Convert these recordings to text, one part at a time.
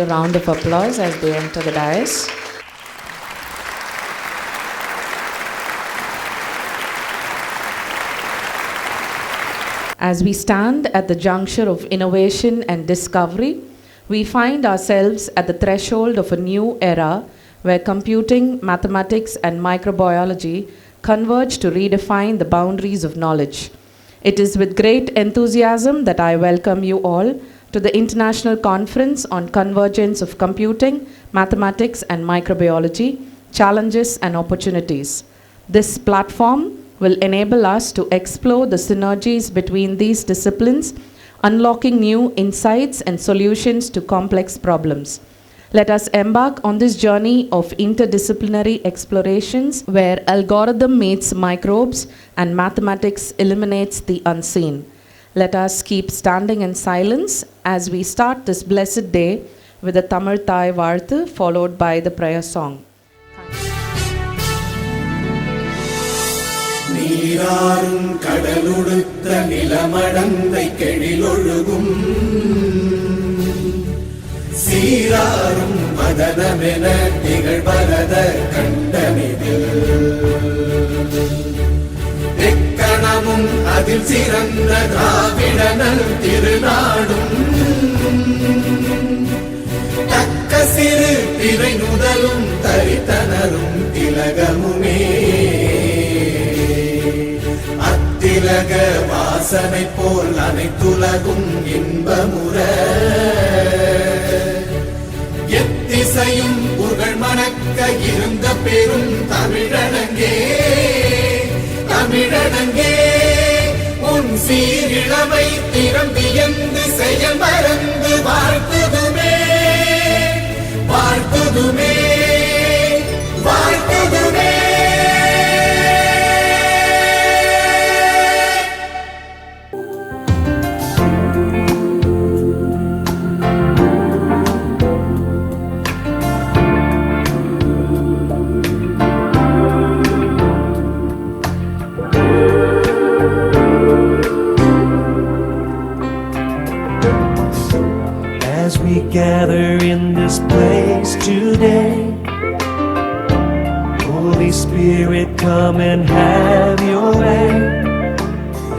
a round of applause as they enter the dais. As we stand at the juncture of innovation and discovery, we find ourselves at the threshold of a new era where computing, mathematics, and microbiology converge to redefine the boundaries of knowledge. It is with great enthusiasm that I welcome you all to the International Conference on Convergence of Computing, Mathematics, and Microbiology, Challenges and Opportunities. This platform will enable us to explore the synergies between these disciplines, unlocking new insights and solutions to complex problems. Let us embark on this journey of interdisciplinary explorations where algorithm meets microbes and mathematics eliminates the unseen. Let us keep standing in silence as we start this blessed day with a Tamil Thai Varthu followed by the prayer song. நீராறும் கடலுடுத்த நிலமடந்தை கெழிலொழுகும் சீராறும் மதனமென திகழ்வரத கண்டமிதில் எக்கணமும் அதில் சிறந்த திராவிடனல் திருநாடும் தக்க சிறு திரை நுதலும் தரித்தனரும் திலகமுமே திலக வாசனை போல் அனைத்துலகும் இன்பமுற எத்திசையும் புகழ் மணக்க இருந்த பெரும் தமிழனங்கே தமிழனங்கே உன் சீரிழமை திறம்பியந்து செயல் மறந்து வாழ்த்துதுமே வாழ்த்துதுமே வாழ்த்துதுமே. As we gather in this place today, Holy Spirit, come and have your way.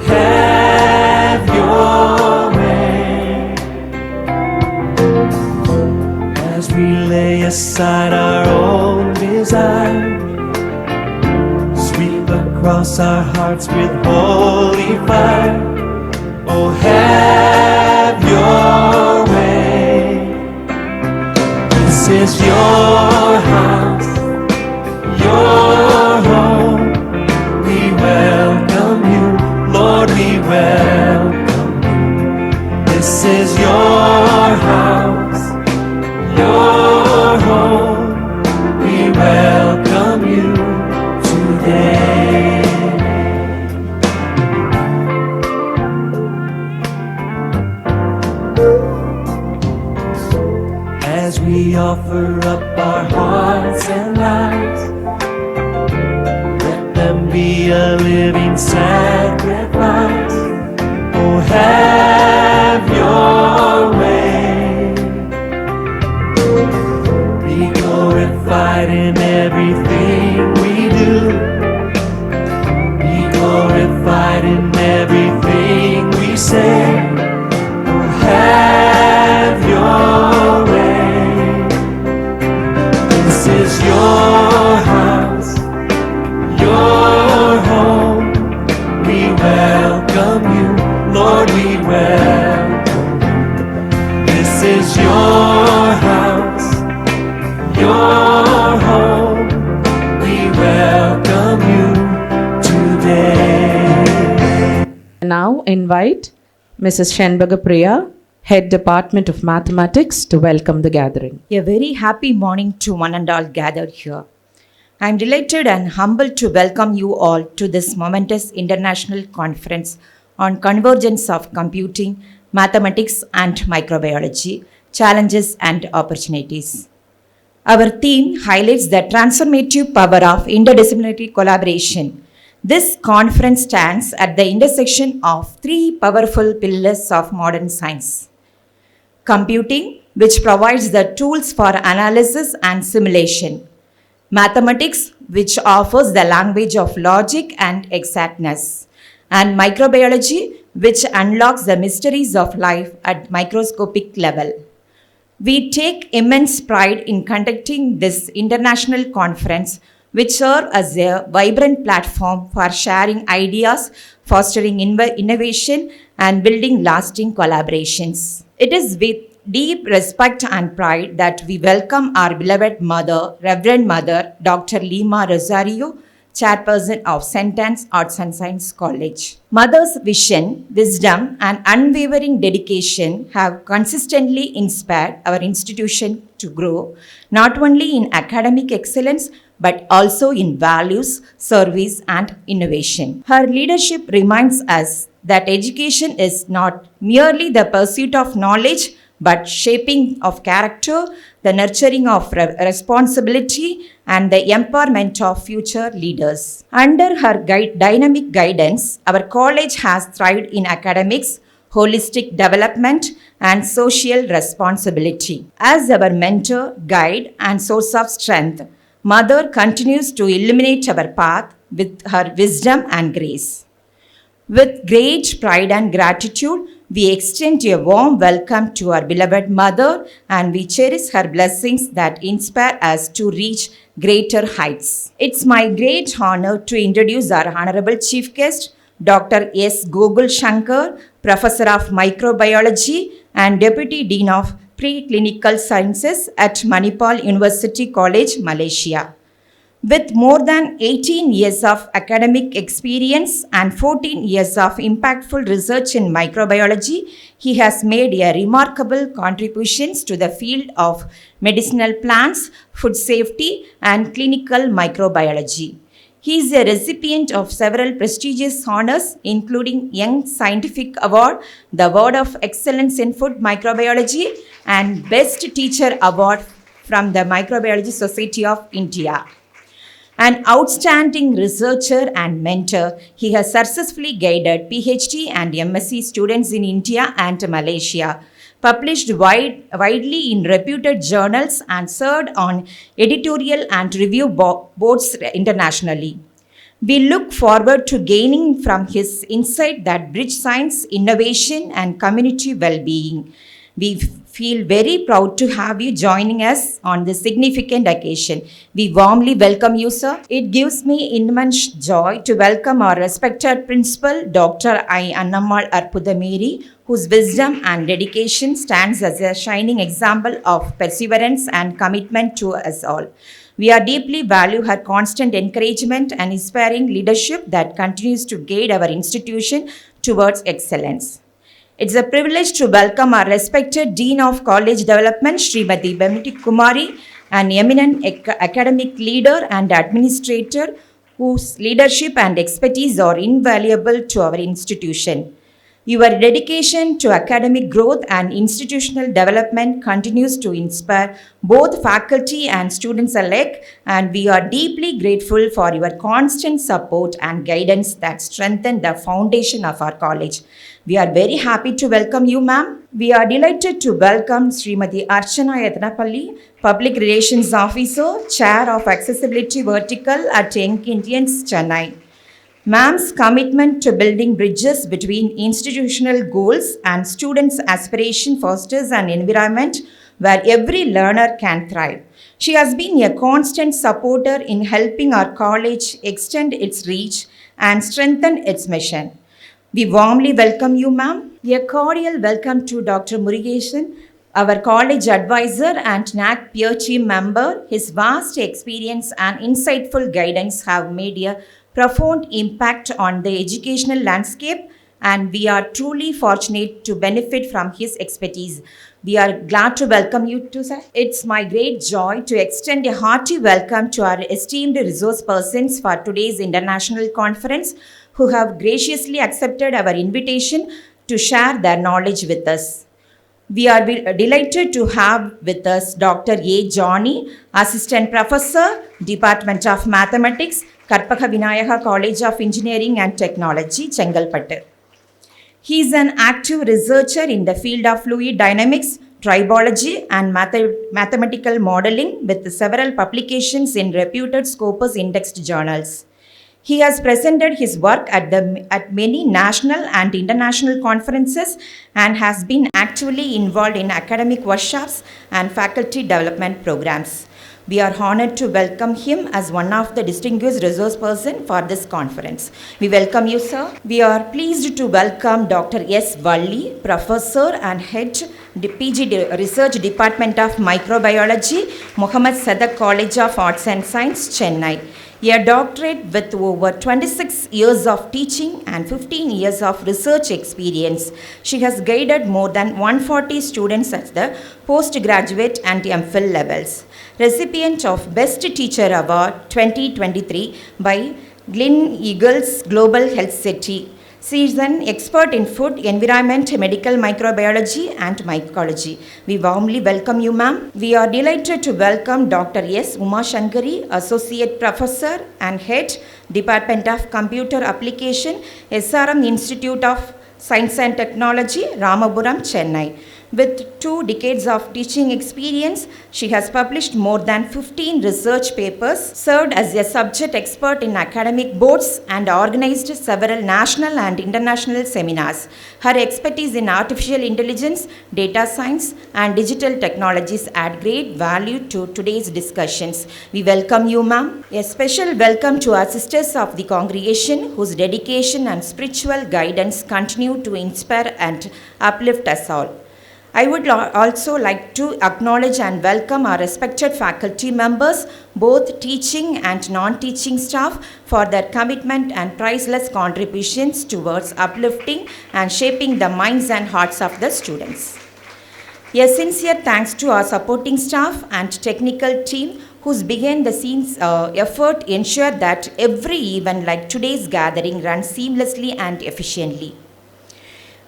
Have your way. As we lay aside our own desire, sweep across our hearts with holy fire. Oh, have your way. This is your house, your home. We welcome you, Lord, we welcome you. This is your house, your home. We welcome you today. As we offer up our hearts and lives, let them be a living sacrifice. Oh, have your way. Be glorified in everything we do. Be glorified in everything we say. Oh, have your way. This is your house, your home. We welcome you, Lord, we welcome you. This is your house, your home. We welcome you today. Now invite Mrs. Shenbaga Priya, Head Department of Mathematics, to welcome the gathering. A very happy morning to one and all gathered here. I am delighted and humbled to welcome you all to this momentous international conference on convergence of computing, mathematics and microbiology, challenges and opportunities. Our theme highlights the transformative power of interdisciplinary collaboration. This conference stands at the intersection of three powerful pillars of modern science: computing, which provides the tools for analysis and simulation. Mathematics, which offers the language of logic and exactness. And microbiology, which unlocks the mysteries of life at microscopic level. We take immense pride in conducting this international conference, which serves as a vibrant platform for sharing ideas, fostering innovation, and building lasting collaborations. It is with deep respect and pride that we welcome our beloved mother, Reverend Mother Dr. Lima Rosario, Chairperson of St.Anne's Arts and Science College. Mother's vision, wisdom, and unwavering dedication have consistently inspired our institution to grow, not only in academic excellence, but also in values, service, and innovation. Her leadership reminds us that education is not merely the pursuit of knowledge, but shaping of character, the nurturing of responsibility, and the empowerment of future leaders. Under her dynamic guidance, our college has thrived in academics, holistic development, and social responsibility. As our mentor, guide, and source of strength, Mother continues to illuminate our path with her wisdom and grace. With great pride and gratitude, we extend a warm welcome to our beloved mother, and we cherish her blessings that inspire us to reach greater heights. It's my great honor to introduce our Honorable Chief Guest, Dr. S. Gogul Shankar, Professor of Microbiology and Deputy Dean of Preclinical Sciences at Manipal University College, Malaysia. With more than 18 years of academic experience and 14 years of impactful research in microbiology, he has made a remarkable contributions to the field of medicinal plants, food safety, and clinical microbiology. He is a recipient of several prestigious honors, including Young Scientific Award, the Award of Excellence in Food Microbiology, and Best Teacher Award from the Microbiology Society of India. An outstanding researcher and mentor, he has successfully guided PhD and MSc students in India and Malaysia, published widely in reputed journals, and served on editorial and review boards internationally. We look forward to gaining from his insight that bridge science, innovation, and community well-being. We feel very proud to have you joining us on this significant occasion. We warmly welcome you, sir. It gives me immense joy to welcome our respected principal, Dr. I. Annammal Arpudameri, whose wisdom and dedication stands as a shining example of perseverance and commitment to us all. We are deeply value her constant encouragement and inspiring leadership that continues to guide our institution towards excellence. It's a privilege to welcome our respected Dean of College Development, Srimati Bemiti Kumari, an eminent academic leader and administrator whose leadership and expertise are invaluable to our institution. Your dedication to academic growth and institutional development continues to inspire both faculty and students alike, and we are deeply grateful for your constant support and guidance that strengthen the foundation of our college. We are very happy to welcome you, ma'am. We are delighted to welcome Srimati Archana Yatnapalli, Public Relations Officer, Chair of Accessibility Vertical at Young Indians, Chennai. Ma'am's commitment to building bridges between institutional goals and students' aspiration fosters an environment where every learner can thrive. She has been a constant supporter in helping our college extend its reach and strengthen its mission. We warmly welcome you, ma'am. A cordial welcome to Dr. Murugesan, our college advisor and NAC peer team member. His vast experience and insightful guidance have made a profound impact on the educational landscape, and we are truly fortunate to benefit from his expertise. We are glad to welcome you too, sir. It's my great joy to extend a hearty welcome to our esteemed resource persons for today's international conference, who have graciously accepted our invitation to share their knowledge with us. We are delighted to have with us Dr. A. Johnny, Assistant Professor, Department of Mathematics, Karpaka Vinayaka College of Engineering and Technology, Chengalpattu. He is an active researcher in the field of fluid dynamics, tribology, and mathematical modeling with several publications in reputed Scopus indexed journals. He has presented his work at many national and international conferences and has been actively involved in academic workshops and faculty development programs. We are honored to welcome him as one of the distinguished resource persons for this conference. We welcome you, sir. We are pleased to welcome Dr. S. Valli, Professor and Head, PG Research Department of Microbiology, Muhammad Sadak College of Arts and Science, Chennai. A doctorate with over 26 years of teaching and 15 years of research experience. She has guided more than 140 students at the postgraduate and MPhil levels. Recipient of Best Teacher Award 2023 by Gleneagles Global Health City. She is an expert in food, environment, medical microbiology and mycology. We warmly welcome you, ma'am. We are delighted to welcome Dr. S. Uma Shankari, Associate Professor and Head, Department of Computer Application, SRM Institute of Science and Technology, Ramapuram, Chennai. With 2 decades of teaching experience, she has published more than 15 research papers, served as a subject expert in academic boards, and organized several national and international seminars. Her expertise in artificial intelligence, data science, and digital technologies add great value to today's discussions. We welcome you, ma'am. A special welcome to our sisters of the congregation, whose dedication and spiritual guidance continue to inspire and uplift us all. I would also like to acknowledge and welcome our respected faculty members, both teaching and non-teaching staff, for their commitment and priceless contributions towards uplifting and shaping the minds and hearts of the students. A sincere thanks to our supporting staff and technical team, whose behind-the-scenes effort ensure that every event like today's gathering runs seamlessly and efficiently.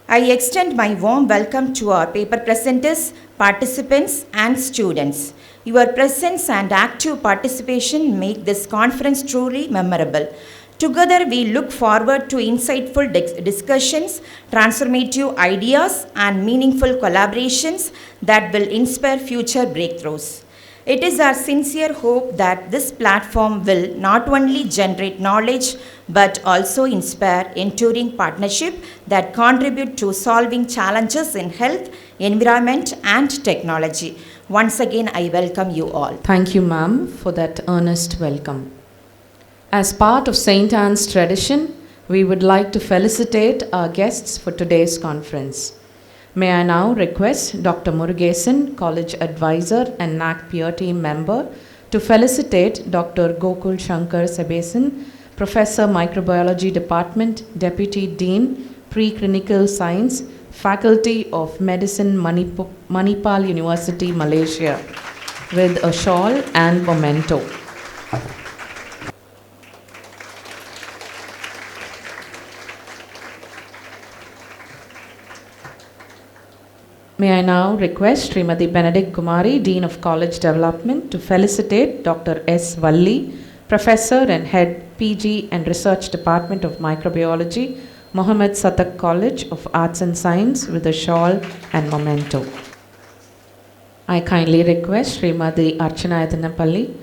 I extend my warm welcome to our paper presenters, participants, and students. Your presence and active participation make this conference truly memorable. Together, we look forward to insightful discussions, transformative ideas, and meaningful collaborations that will inspire future breakthroughs. It is our sincere hope that this platform will not only generate knowledge but also inspire enduring partnership that contribute to solving challenges in health, environment, and technology. Once again, I welcome you all. Thank you, ma'am, for that earnest welcome. As part of St.Anne's tradition, we would like to felicitate our guests for today's conference. May I now request Dr. Murugesan, College Advisor and NAC Peer Team Member, to felicitate Dr. Gokul Shankar Sebesan, Professor Microbiology Department, Deputy Dean, Preclinical Science, Faculty of Medicine, Manipal University, Malaysia, with a shawl and memento. May I now request Srimati Benedict Kumari, Dean of College Development, to felicitate Dr. S. Valli, Professor and Head PG and Research Department of Microbiology, Muhammad Satak College of Arts and Science, with a shawl and memento. I kindly request Srimati Archana Edinapalli,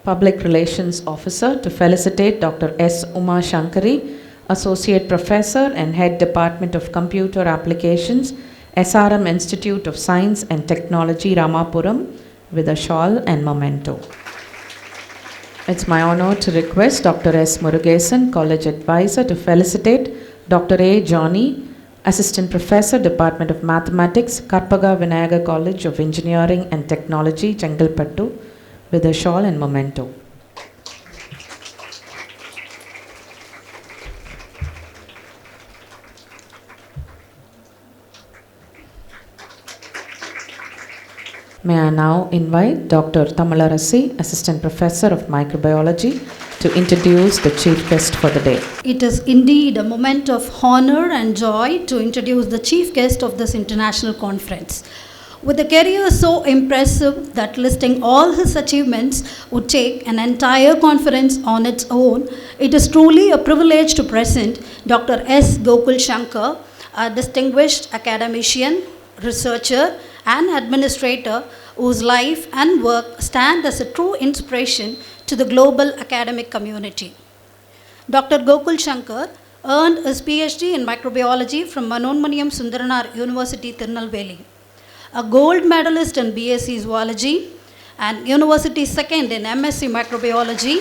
Public Relations Officer, to felicitate Dr. S. Uma Shankari, Associate Professor and Head Department of Computer Applications, SRM Institute of Science and Technology, Ramapuram, with a shawl and memento. It's my honor to request Dr. S. Murugesan, College Advisor, to felicitate Dr. A. Johnny, Assistant Professor, Department of Mathematics, Karpaga Vinayaga College of Engineering and Technology, Chengalpattu, with a shawl and memento. May I now invite Dr. Tamalarasi, Assistant Professor of Microbiology, to introduce the chief guest for the day. It is indeed a moment of honor and joy to introduce the chief guest of this international conference. With a career so impressive that listing all his achievements would take an entire conference on its own, it is truly a privilege to present Dr. S. Gokul Shankar, a distinguished academician, researcher, an administrator whose life and work stand as a true inspiration to the global academic community. Dr. Gokul Shankar earned his PhD in microbiology from Manonmaniam Sundaranar University, Tirunelveli. A gold medalist in BSc Zoology and University second in MSc Microbiology.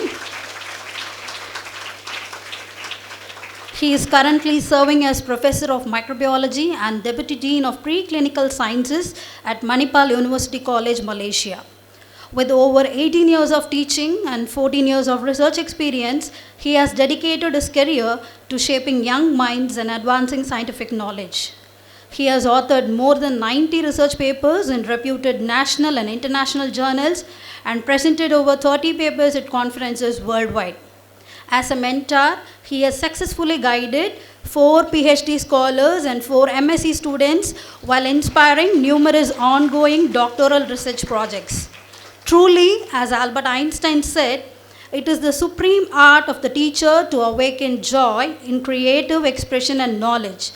He is currently serving as Professor of Microbiology and Deputy Dean of Preclinical Sciences at Manipal University College, Malaysia. With over 18 years of teaching and 14 years of research experience, he has dedicated his career to shaping young minds and advancing scientific knowledge. He has authored more than 90 research papers in reputed national and international journals and presented over 30 papers at conferences worldwide. As a mentor, he has successfully guided 4 PhD scholars and 4 MSc students while inspiring numerous ongoing doctoral research projects. Truly, as Albert Einstein said, it is the supreme art of the teacher to awaken joy in creative expression and knowledge.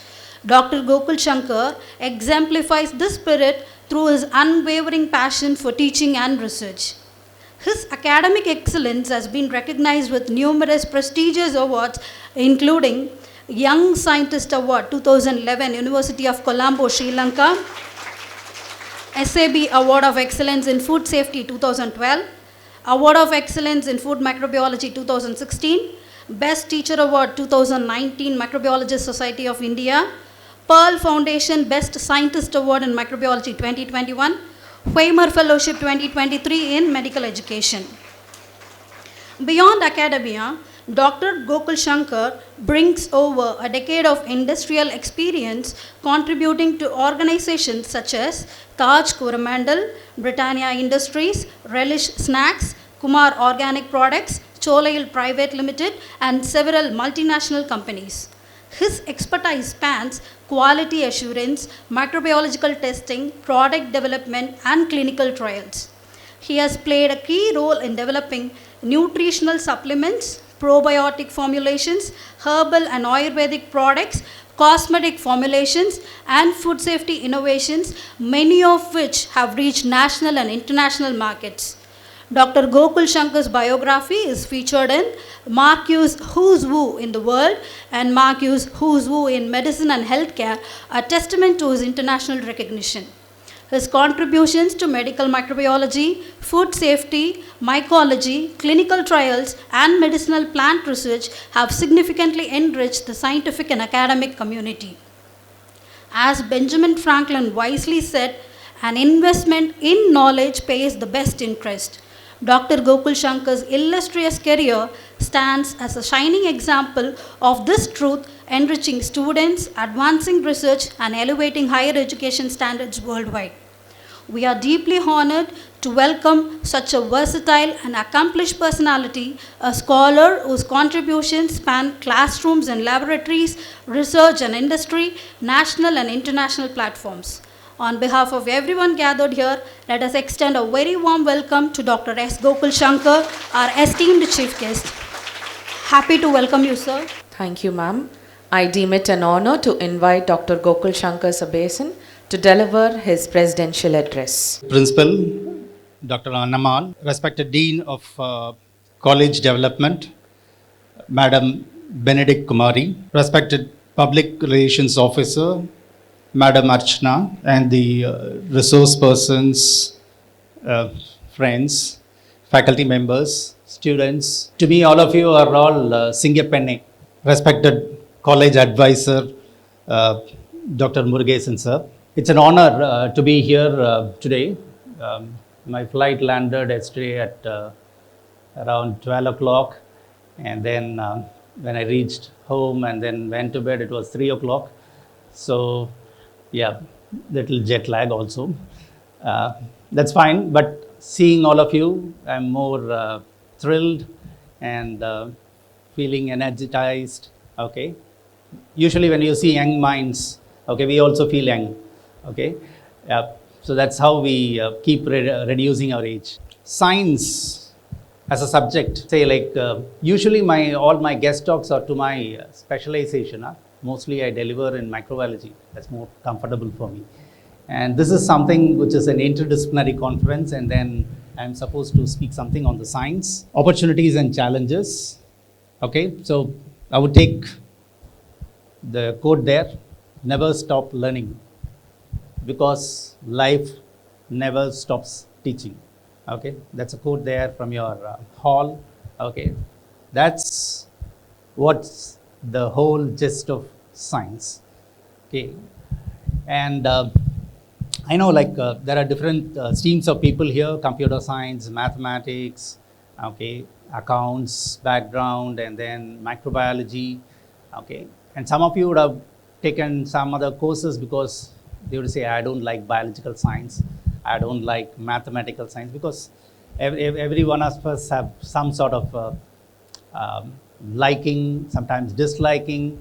Dr. Gokul Shankar exemplifies this spirit through his unwavering passion for teaching and research. His academic excellence has been recognized with numerous prestigious awards, including Young Scientist Award 2011, University of Colombo, Sri Lanka, SAB Award of Excellence in Food Safety 2012, Award of Excellence in Food Microbiology 2016, Best Teacher Award 2019, Microbiologist Society of India, Pearl Foundation Best Scientist Award in Microbiology 2021, Weimer Fellowship 2023 in Medical Education. Beyond academia, Dr. Gokul Shankar brings over a decade of industrial experience contributing to organizations such as Taj Coromandel, Britannia Industries, Relish Snacks, Kumar Organic Products, Cholail Private Limited, and several multinational companies. His expertise spans quality assurance, microbiological testing, product development, and clinical trials. He has played a key role in developing nutritional supplements, probiotic formulations, herbal and Ayurvedic products, cosmetic formulations, and food safety innovations, many of which have reached national and international markets. Dr. Gokul Shankar's biography is featured in Marque's Who's Who in the World and Marque's Who's Who in Medicine and Healthcare, a testament to his international recognition. His contributions to medical microbiology, food safety, mycology, clinical trials, and medicinal plant research have significantly enriched the scientific and academic community. As Benjamin Franklin wisely said, an investment in knowledge pays the best interest. Dr. Gokul Shankar's illustrious career stands as a shining example of this truth, enriching students, advancing research, and elevating higher education standards worldwide. We are deeply honored to welcome such a versatile and accomplished personality, a scholar whose contributions span classrooms and laboratories, research and industry, national and international platforms. On behalf of everyone gathered here, let us extend a very warm welcome to Dr. S. Gokul Shankar, our esteemed chief guest. Happy to welcome you, sir. Thank you, ma'am. I deem it an honor to invite Dr. Gokul Shankar Sabesan to deliver his presidential address. Principal Dr. Annamal, respected Dean of College Development, Madam Benedict Kumari, respected Public Relations Officer, Madam Archana, and the resource persons, friends, faculty members, students. To me, all of you are all Singapenne. Respected college advisor, Dr. Murugesan sir. It's an honor to be here today. My flight landed yesterday at around 12 o'clock, and then when I reached home and then went to bed, it was 3 o'clock. So yeah, little jet lag also. That's fine, but seeing all of you, I'm more thrilled and feeling energized. Okay. Usually when you see young minds, okay, we also feel young. Okay. So that's how we keep reducing our age. Science as a subject, say like usually all my guest talks are to my specialization. Mostly I deliver in microbiology. That's more comfortable for me. And this is something which is an interdisciplinary conference, and then I'm supposed to speak something on the science, opportunities and challenges. Okay, so I would take the quote there, never stop learning, because life never stops teaching. Okay, that's a quote there from your hall. Okay, that's what's the whole gist of science. Okay, and I know there are different streams of people here: computer science, mathematics, okay, accounts background, and then microbiology. Okay, and some of you would have taken some other courses because they would say, I don't like biological science, I don't like mathematical science, because every one of us have some sort of liking, sometimes disliking.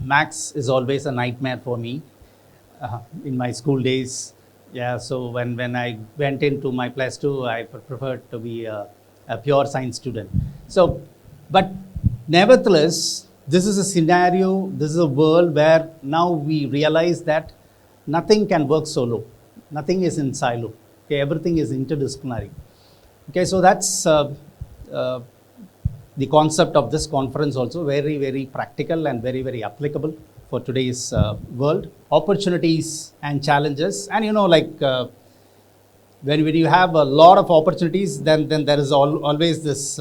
Maths is always a nightmare for me in my school days. Yeah, so when I went into my plus 2, I preferred to be a pure science student. So, but nevertheless, this is a scenario, this is a world where now we realize that nothing can work solo. Nothing is in silo. Okay, everything is interdisciplinary. Okay, so that's the concept of this conference also, very, very practical and very, very applicable for today's world. Opportunities and challenges. And when you have a lot of opportunities, then there is always this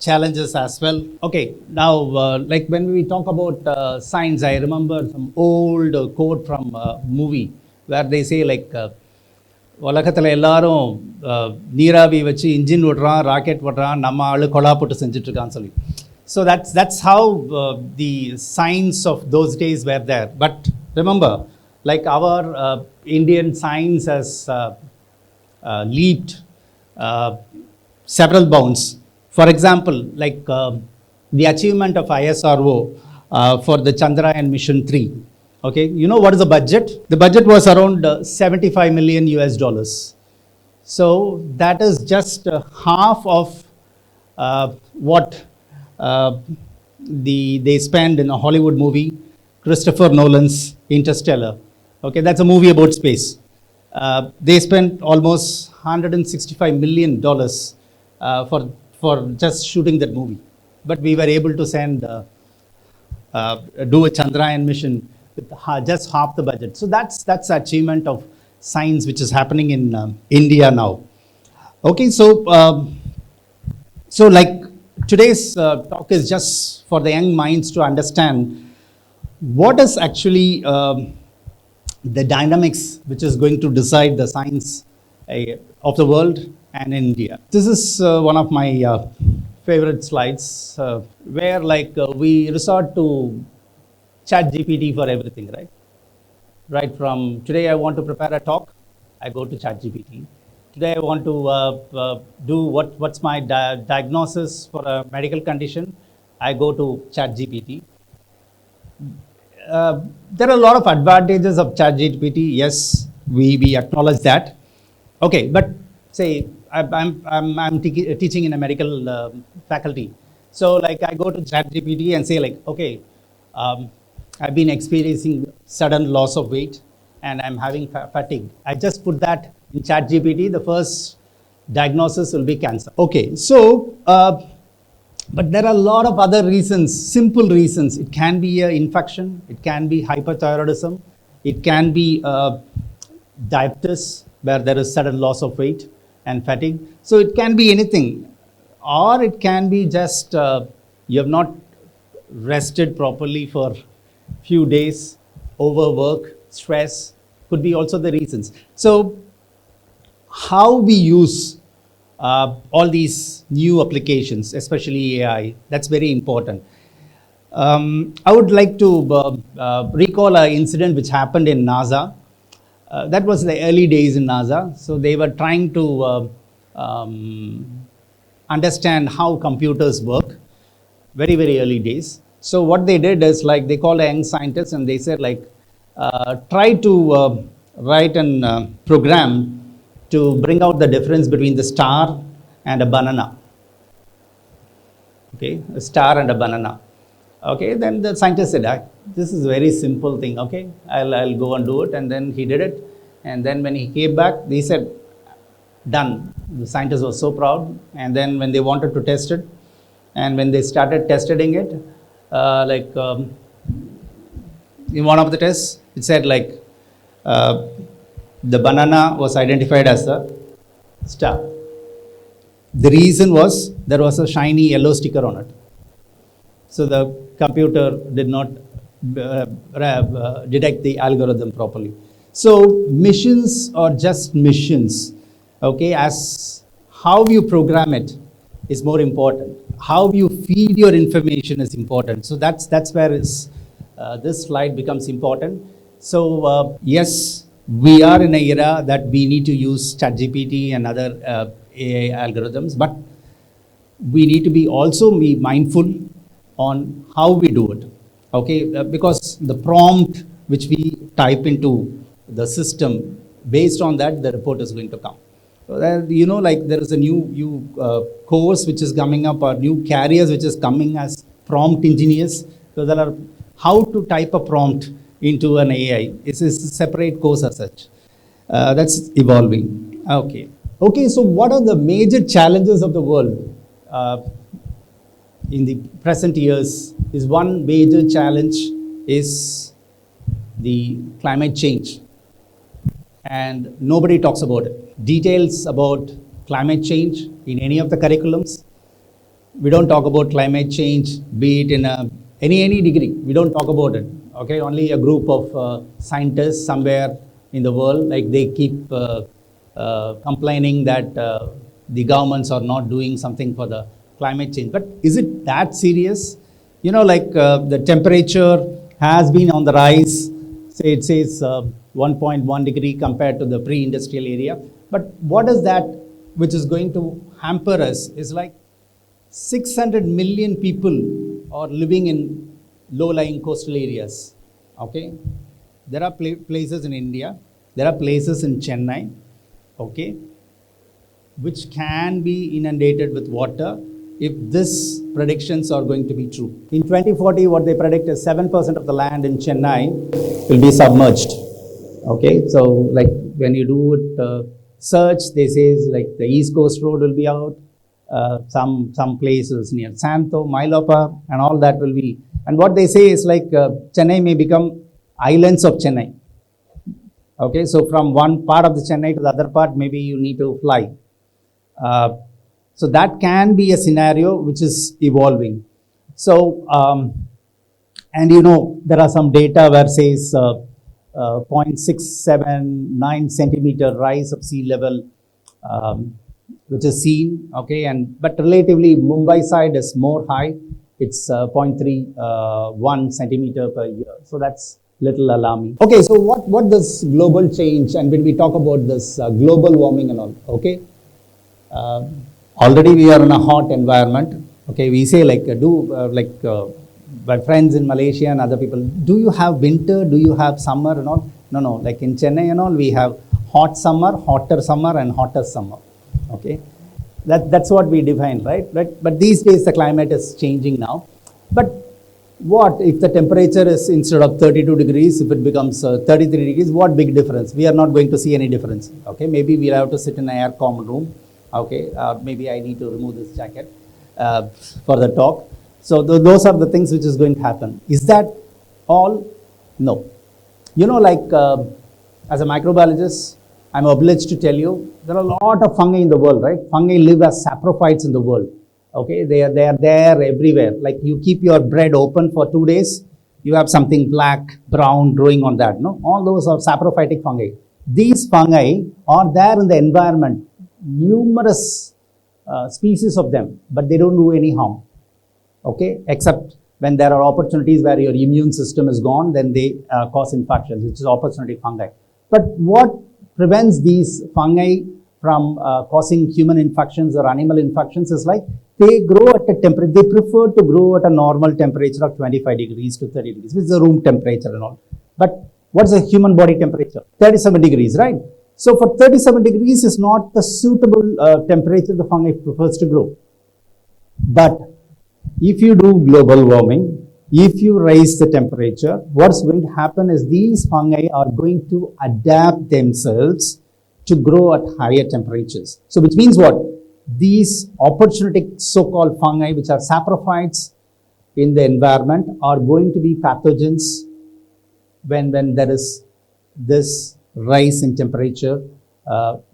challenges as well. Okay, now when we talk about science, I remember some old quote from a movie where they say உலகத்தில் எல்லாரும் நீராவி வச்சு engine விடுறான், rocket விடுறான், நம்ம ஆளு கொலா போட்டு செஞ்சுட்ருக்கான்னு சொல்லி. So that's how the science of those days were there. But remember, our Indian science has leaped several bounds. For example, the achievement of ISRO for the Chandrayaan mission 3. Okay, you know what is the budget? The budget was around $75 million US. So that is just half of what they spend in a Hollywood movie, Christopher Nolan's Interstellar. Okay, that's a movie about space. They spent almost $165 million for just shooting that movie. But we were able to do a Chandrayaan mission with just half the budget. So that's achievement of science which is happening in India now. Okay, so today's talk is just for the young minds to understand what is actually the dynamics which is going to decide the science of the world and in India. This is one of my favorite slides where we resort to ChatGPT for everything, right? Right from today I want to prepare a talk, I go to ChatGPT. Today I want to do what's my diagnosis for a medical condition, I go to ChatGPT. There are a lot of advantages of ChatGPT, yes, we acknowledge that. Okay, but say I'm teaching in a medical faculty. So I go to ChatGPT and say okay, I've been experiencing sudden loss of weight and I'm having fatigue. I just put that in ChatGPT, the first diagnosis will be cancer. Okay, so, but there are a lot of other reasons, simple reasons. It can be an infection, it can be hyperthyroidism, it can be diabetes where there is sudden loss of weight and fatigue. So it can be anything, or it can be just you have not rested properly for few days, overwork, stress, could be also the reasons. So how we use all these new applications, especially AI, that's very important. I would like to recall an incident which happened in NASA. That was the early days in NASA. So they were trying to understand how computers work, very, very early days. So what they did is they called a young scientist and they said try to write a program to bring out the difference between the star and a banana. Okay, a star and a banana. Okay, then the scientist said, this is a very simple thing, okay, I'll go and do it. And then he did it. And then when he came back, they said, done. The scientist was so proud. And then when they wanted to test it, and when they started testing it, in one of the tests, it said the banana was identified as a star. The reason was there was a shiny yellow sticker on it. So the computer did not detect the algorithm properly. So missions are just missions. Okay, as how you program it is more important. How you feed your information is important. So that's where this slide becomes important. So yes, we are in an era that we need to use ChatGPT and other AI algorithms, but we need to be mindful on how we do it. Okay, because the prompt which we type into the system, based on that, the report is going to come. So that, there is a new course which is coming up, or new careers which is coming as prompt engineers. So there are how to type a prompt into an AI. It's a separate course as such. That's evolving. Okay, so what are the major challenges of the world in the present years? Is one major challenge is the climate change. And nobody talks about it. Details about climate change in any of the curriculums. We don't talk about climate change, be it in any degree. We don't talk about it. Okay, only a group of scientists somewhere in the world, they keep complaining that the governments are not doing something for the climate change. But is it that serious? The temperature has been on the rise. Say it says 1.1 degree compared to the pre-industrial area. But what is that which is going to hamper us is 600 million people are living in low-lying coastal areas. Okay, there are places in India, there are places in Chennai, okay, which can be inundated with water if these predictions are going to be true. In 2040, what they predict is 7% of the land in Chennai will be submerged. Okay, so when you do it, search, they say the East Coast Road will be out, some places near Santo, Mailapa, and all that will be. And what they say is Chennai may become islands of Chennai. Okay, so from one part of the Chennai to the other part, maybe you need to fly. So that can be a scenario which is evolving. So, and there are some data where says 0.679 centimeter rise of sea level, which is seen. Okay, but relatively Mumbai side is more high. It's 0.31 centimeter per year. So that's little alarming. Okay, so what does global change, and when we talk about this global warming and all, okay, already we are in a hot environment. Okay, we say my friends in Malaysia and other people, do you have winter, do you have summer and all? No, in Chennai and all, we have hot summer, hotter summer and hotter summer. Okay, that's what we define, right? But these days the climate is changing now. But what if the temperature is, instead of 32 degrees, if it becomes 33 degrees, what big difference? We are not going to see any difference. Okay, maybe we'll have to sit in an air-con room. Okay, maybe I need to remove this jacket for the talk. So those are the things which is going to happen. Is that all? No. As a microbiologist, I'm obliged to tell you, there are a lot of fungi in the world, right? Fungi live as saprophytes in the world. Okay, they are there everywhere. You keep your bread open for 2 days, you have something black, brown growing on that. No, all those are saprophytic fungi. These fungi are there in the environment, numerous species of them, but they don't do any harm. Okay, except when there are opportunities where your immune system is gone, then they cause infections, which is opportunity fungi. But what prevents these fungi from causing human infections or animal infections is they grow at a temperature, they prefer to grow at a normal temperature of 25 degrees to 30 degrees, which is the room temperature and all. But what's the human body temperature? 37 degrees, right? So for 37 degrees is not the suitable temperature the fungi prefers to grow. But if you do global warming, if you raise the temperature, what's going to happen is these fungi are going to adapt themselves to grow at higher temperatures. So which means what? These opportunistic so-called fungi, which are saprophytes in the environment, are going to be pathogens when there is this rise in temperature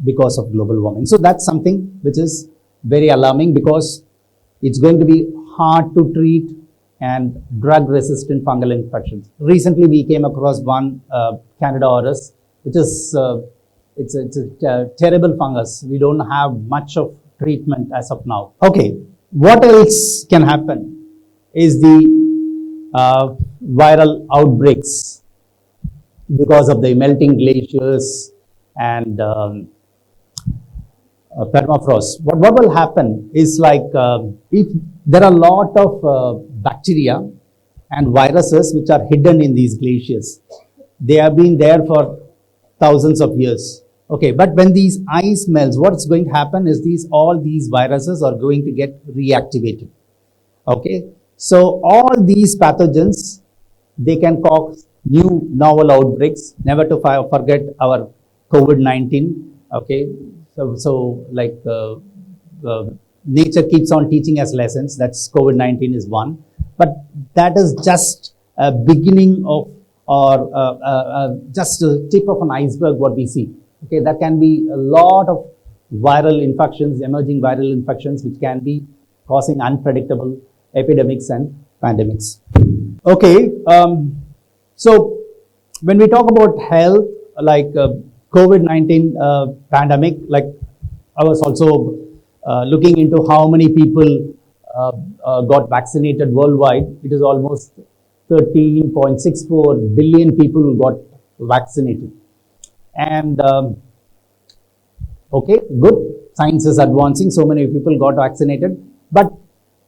because of global warming. So that's something which is very alarming, because it's going to be hard to treat and drug-resistant fungal infections. Recently, we came across one Candida auris, which is it's a terrible fungus. We don't have much of treatment as of now. Okay, what else can happen is the viral outbreaks because of the melting glaciers and permafrost. What will happen is like if there are a lot of bacteria and viruses which are hidden in these glaciers. They have been there for thousands of years. Okay, but when these ice melts, what's going to happen is all these viruses are going to get reactivated. Okay, so all these pathogens, they can cause new novel outbreaks. Never to forget our COVID-19. Okay, so like nature keeps on teaching us lessons. That's COVID-19 is one, but that is just a beginning of, or just a tip of an iceberg what we see. Okay, there can be a lot of viral infections, emerging viral infections, which can be causing unpredictable epidemics and pandemics. Okay, so when we talk about health, like COVID-19 pandemic, like I was also looking into how many people got vaccinated worldwide. It is almost 13.64 billion people who got vaccinated. And okay, good, science is advancing, so many people got vaccinated, but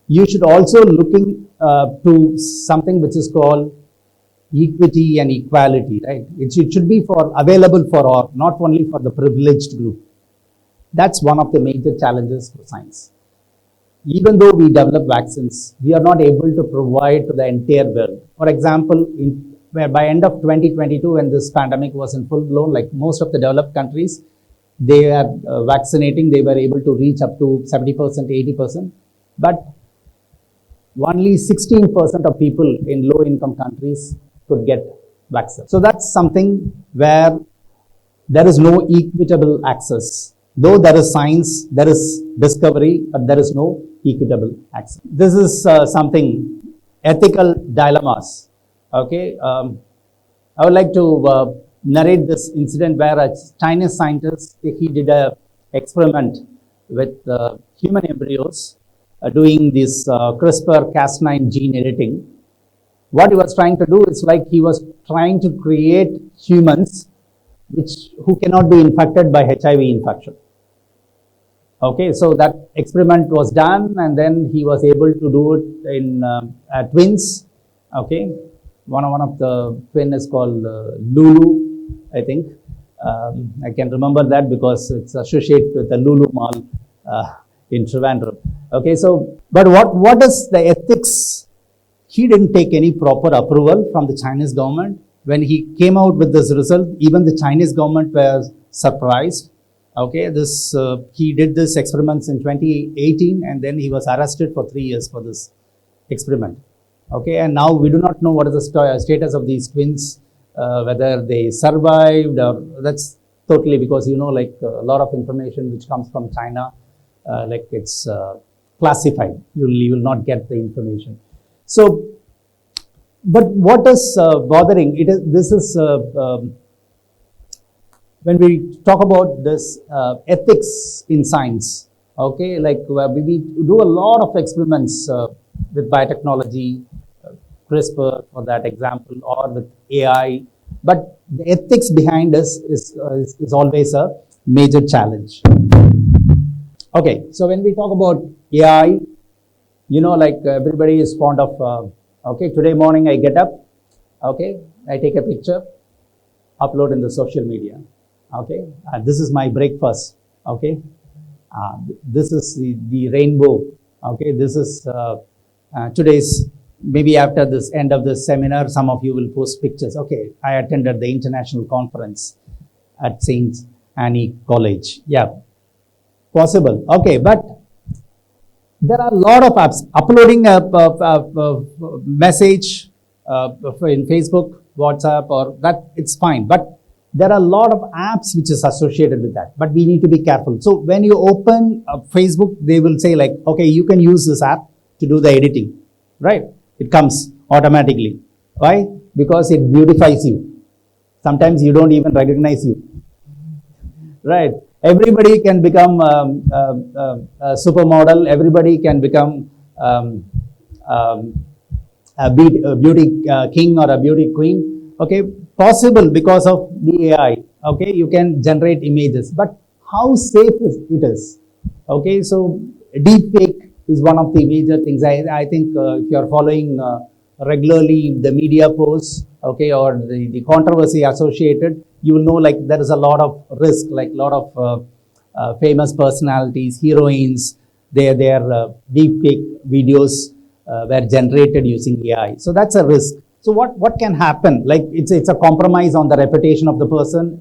you should also looking to something which is called equity and equality, right? It should be available for all, not only for the privileged group. That's one of the major challenges for science. Even though we develop vaccines, we are not able to provide to the entire world. For example, where by end of 2022, when this pandemic was in full blown, like most of the developed countries, they are vaccinating, they were able to reach up to 70%, 80%, but only 16% of people in low income countries could get vaccine. So that's something where there is no equitable access. Though there is science, there is discovery, but there is no equitable access. This is something, ethical dilemmas. Okay, I would like to narrate this incident where a Chinese scientist, he did an experiment with human embryos doing this CRISPR-Cas9 gene editing. What he was trying to do is like he was trying to create humans who cannot be infected by HIV infection. Okay, so that experiment was done, and then he was able to do it in twins. Okay, one of the twin is called Lulu, I think. I can remember that because it's associated with the Lulu Mall in Trivandrum. Okay, so but what is the ethics? He didn't take any proper approval from the Chinese government. When he came out with this result, even the Chinese government was surprised. Okay, he did this experiments in 2018, and then he was arrested for 3 years for this experiment. Okay, and now we do not know what is the status of these twins, whether they survived, or that's totally because, you know, like a lot of information which comes from China, like it's classified. You will not get the information. So, but what is bothering? This is when we talk about this ethics in science. Okay, like we do a lot of experiments with biotechnology, CRISPR for that example, or with AI, but the ethics behind this is always a major challenge. Okay, so when we talk about AI, you know, like everybody is fond of, okay, today morning I get up, okay, I take a picture, upload in the social media, okay, this is my breakfast, okay, this is the rainbow, okay, this is today's maybe after this end of this seminar, some of you will post pictures. Okay, I attended the international conference at St.Anne College. Yeah, possible. Okay, but there are a lot of apps. Uploading a message in Facebook, WhatsApp, or that, it's fine. But there are a lot of apps which is associated with that. But we need to be careful. So when you open Facebook, they will say like, okay, you can use this app to do the editing, right? It comes automatically. Why? Because it beautifies you. Sometimes you don't even recognize you, right? Everybody can become a supermodel. Everybody can become a beauty king or a beauty queen. Okay, possible because of the AI. Okay, you can generate images, but how safe it is? Okay, so deep fake is one of the major things. I think if you are following regularly the media posts, okay, or the controversy associated, you will know like there is a lot of risk, like a lot of famous personalities, heroines, their deep fake videos were generated using AI. So that's a risk. So what can happen? Like it's a compromise on the reputation of the person.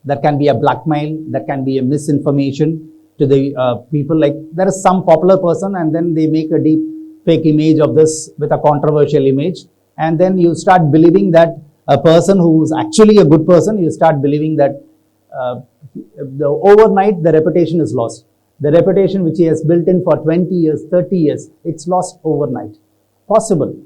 That can be a blackmail, that can be a misinformation to the people. Like there is some popular person and then they make a deep fake image of this with a controversial image, and then you start believing that a person who is actually a good person, you start believing that overnight the reputation is lost. The reputation which he has built in for 20 years, 30 years, it's lost overnight. Possible.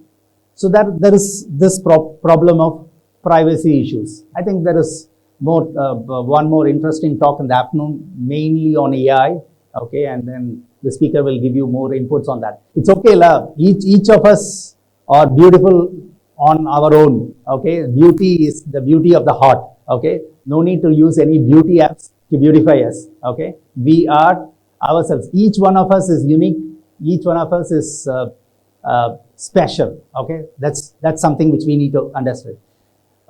So there is this problem of privacy issues. I think there is one more interesting talk in the afternoon, mainly on AI. Okay, and then the speaker will give you more inputs on that. It's okay, la. Each of us are beautiful on our own. Okay, beauty is the beauty of the heart. Okay, no need to use any beauty apps to beautify us. Okay, we are ourselves. Each one of us is unique. Each one of us is special. Okay, that's something which we need to understand.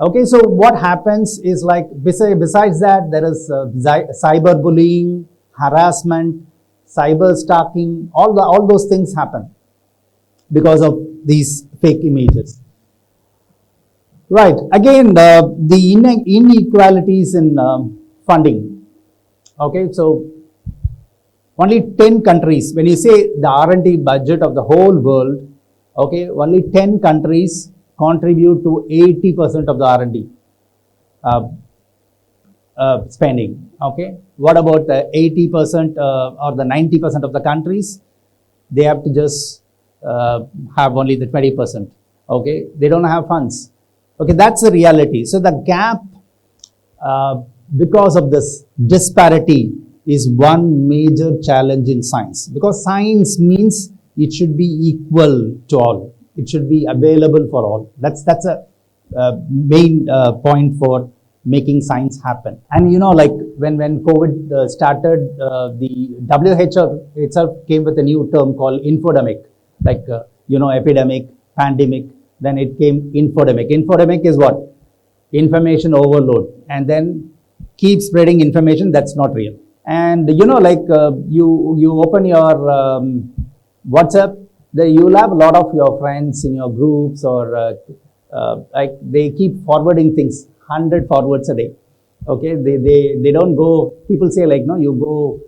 Okay, so what happens is like besides that, there is cyberbullying, harassment, cyber stalking. All those things happen because of these fake images. Right. Again, the inequalities in funding. Okay, so only 10 countries. When you say the R&D budget of the whole world, okay, only 10 countries contribute to 80% of the R&D spending. Okay, what about the 80% or the 90% of the countries? They have to just have only the 20%. Okay, they don't have funds. Okay, that's the reality. So the gap because of this disparity is one major challenge in science, because science means it should be equal to all. It should be available for all. That's a main point for making science happen. And you know, like when COVID started, the WHO itself came with a new term called infodemic. Like epidemic, pandemic. Then it came infodemic. Infodemic is what? Information overload, and then keep spreading information that's not real. And you open your WhatsApp, you'll have a lot of your friends in your groups, or like they keep forwarding things, 100 forwards a day. Okay, they don't go. People say like, no, you go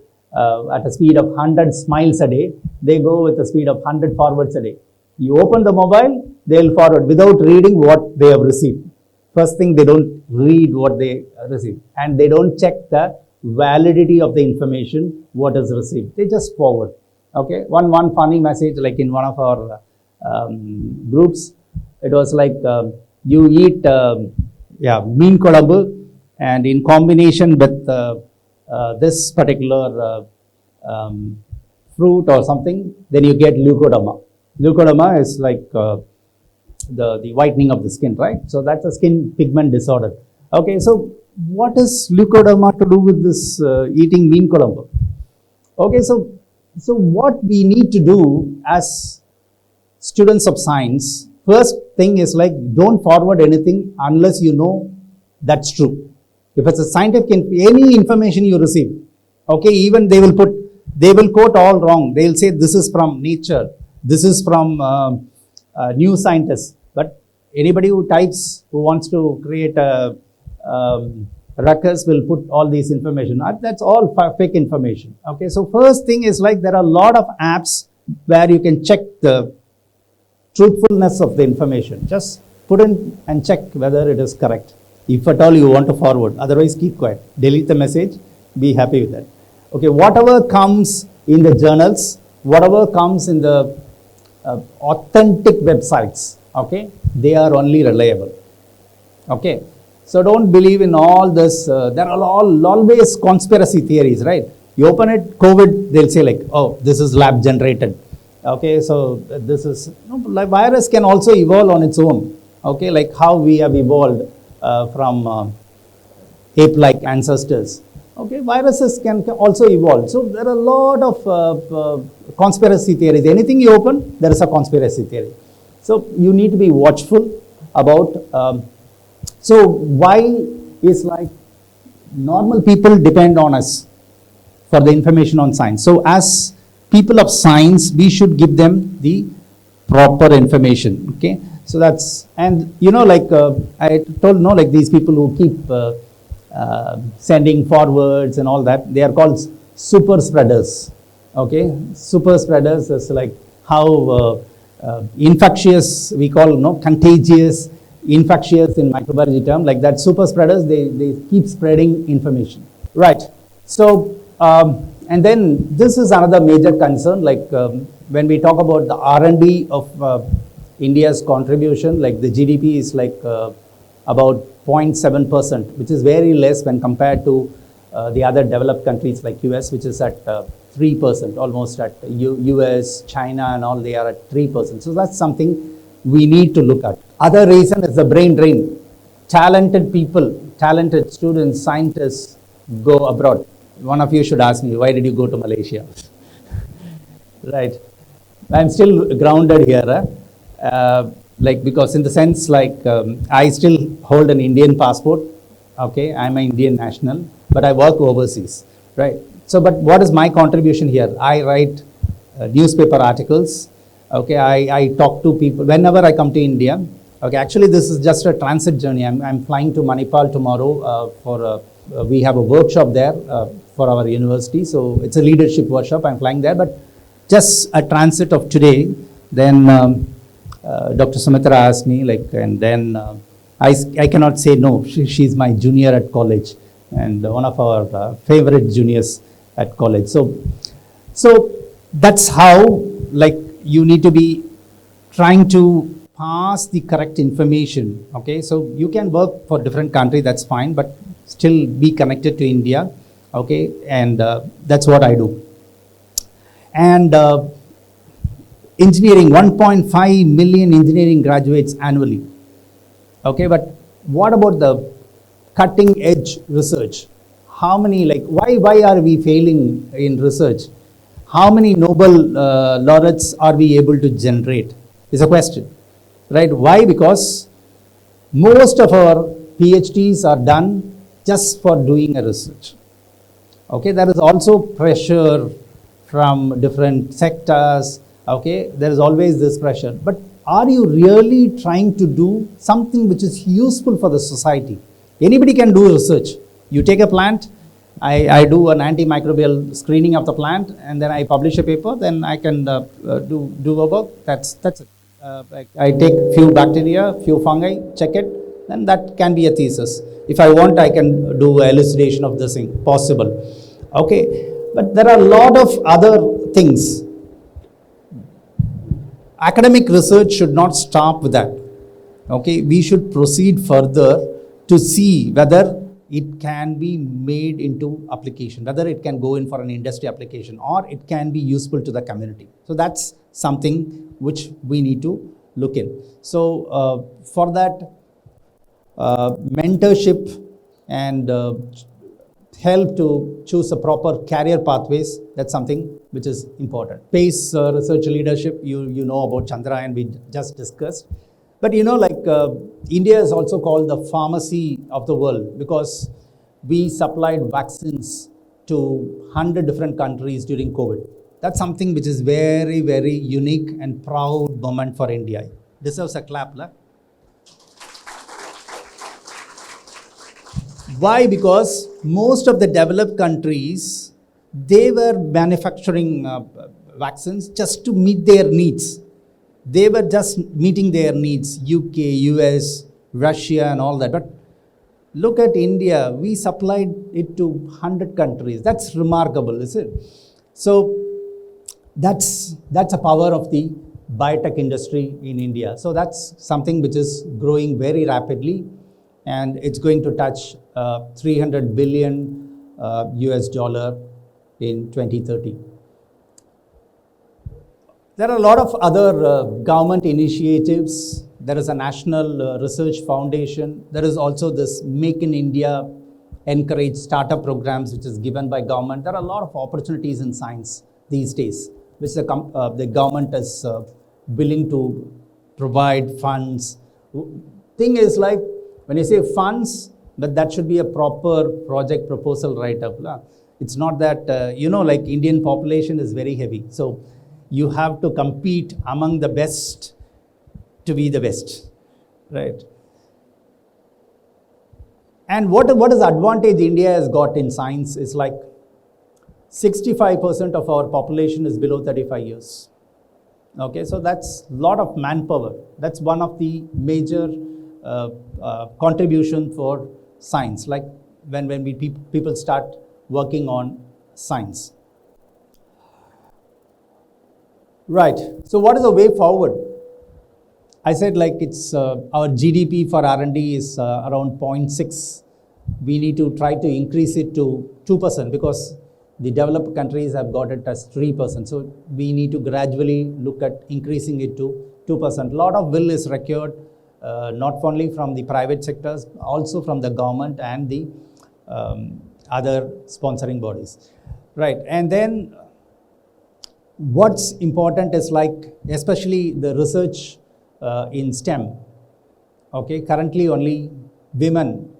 at a speed of 100 smiles a day. They go with a speed of 100 forwards a day. You open the mobile, they'll forward without reading what they have received. First thing, they don't read what they receive, and they don't check the validity of the information what is received. They just forward. Okay, one funny message, like in one of our groups, it was like you eat meen kolambu, and in combination with this particular fruit or something, then you get leukodema. Leukodema is like the whitening of the skin, right? So that's a skin pigment disorder. Okay, so what is leukodema to do with this eating meen kolambu? Okay, so what we need to do as students of science, first thing is like, don't forward anything unless you know that's true. If it's a scientific, any information you receive, okay, even they will quote all wrong. They'll say this is from nature, this is from new scientists. But anybody who types, who wants to create a ruckus will put all these information. That's all fake information. Okay, so first thing is like there are a lot of apps where you can check the truthfulness of the information. Just put in and check whether it is correct. If at all you want to forward, otherwise keep quiet. Delete the message, be happy with that. Okay, whatever comes in the journals, whatever comes in the authentic websites, okay, they are only reliable. Okay, so don't believe in all this. There are always conspiracy theories, right? You open it, COVID, they'll say like, oh, this is lab generated. Okay, so this is, like virus can also evolve on its own. Okay, like how we have evolved from ape-like ancestors. Okay, viruses can also evolve. So there are a lot of conspiracy theories. Anything you open, there is a conspiracy theory. So you need to be watchful about. So why is like normal people depend on us for the information on science. So as people of science, we should give them the proper information. Okay, so that's, and you know, like I told, no, like these people who keep sending forwards and all that, they are called super spreaders. Okay, super spreaders is like how infectious, we call, no, contagious, infectious in microbiology term, like that. Super spreaders, they keep spreading information, right? So and then this is another major concern, like when we talk about the R&D of India's contribution, like the GDP is like about 0.7%, which is very less when compared to the other developed countries like US, which is at 3%, almost at US, China and all, they are at 3%. So that's something we need to look at. Other reason is the brain drain. Talented people, talented students, scientists go abroad. One of you should ask me, why did you go to Malaysia? Right. I'm still grounded here. Like, because in the sense, like, I still hold an Indian passport. Okay, I'm an Indian national, but I work overseas. Right. So, but what is my contribution here? I write newspaper articles. Okay, I talk to people whenever I come to India. Okay, actually this is just a transit journey. I'm flying to Manipal tomorrow for we have a workshop there for our university. So it's a leadership workshop. I'm flying there, but just a transit of today. Then Dr. Sumitra asked me, like, and then I cannot say no. She's my junior at college and one of our favorite juniors at college. So that's how, like, you need to be trying to pass the correct information. Okay, so you can work for different country, that's fine, but still be connected to India. Okay, and that's what I do. And engineering, 1.5 million engineering graduates annually. Okay, but what about the cutting edge research? How many, like, why are we failing in research? How many Nobel laureates are we able to generate is a question, right? Why? Because most of our PhDs are done just for doing a research. Okay, there is also pressure from different sectors. Okay, there is always this pressure. But are you really trying to do something which is useful for the society? Anybody can do research. You take a plant, I do an antimicrobial screening of the plant, and then I publish a paper, then I can do a work. That's it. I take few bacteria, few fungi, check it, then that can be a thesis. If I want, I can do elucidation of this thing, possible. Okay, but there are a lot of other things. Academic research should not stop with that. Okay, we should proceed further to see whether it can be made into application, whether it can go in for an industry application or it can be useful to the community. So that's something which we need to look in. So for that, mentorship and help to choose a proper career pathways, that's something which is important. Space research leadership, you know about Chandrayaan, we just discussed. But you know, like India is also called the pharmacy of the world because we supplied vaccines to 100 different countries during COVID. That's something which is very, very unique and proud moment for India. deserves a clap. La? Why? Because most of the developed countries, they were manufacturing vaccines just to meet their needs. They were just meeting their needs, UK, US, Russia and all that. But look at India, we supplied it to 100 countries. That's remarkable, is it? So that's a power of the biotech industry in India. So that's something which is growing very rapidly, and it's going to touch 300 billion US dollar in 2030. There are a lot of other government initiatives. There is a National Research Foundation. There is also this Make in India Encourage Startup programs, which is given by government. There are a lot of opportunities in science these days, which the government is willing to provide funds. Thing is, like, when you say funds, but that should be a proper project proposal write-up. It's not that, like Indian population is very heavy. So you have to compete among the best to be the best, right? And what is the advantage India has got in science is like 65% of our population is below 35 years. Okay, so that's a lot of manpower. That's one of the major contribution for science, like when people start working on science. Right, so what is the way forward? I said, like, it's our GDP for R&D is around 0.6. We need to try to increase it to 2% because the developed countries have got it as 3%. So we need to gradually look at increasing it to 2%. A lot of will is required, not only from the private sectors, also from the government and the other sponsoring bodies. Right, and then what's important is, like, especially the research in STEM. Okay, currently only women,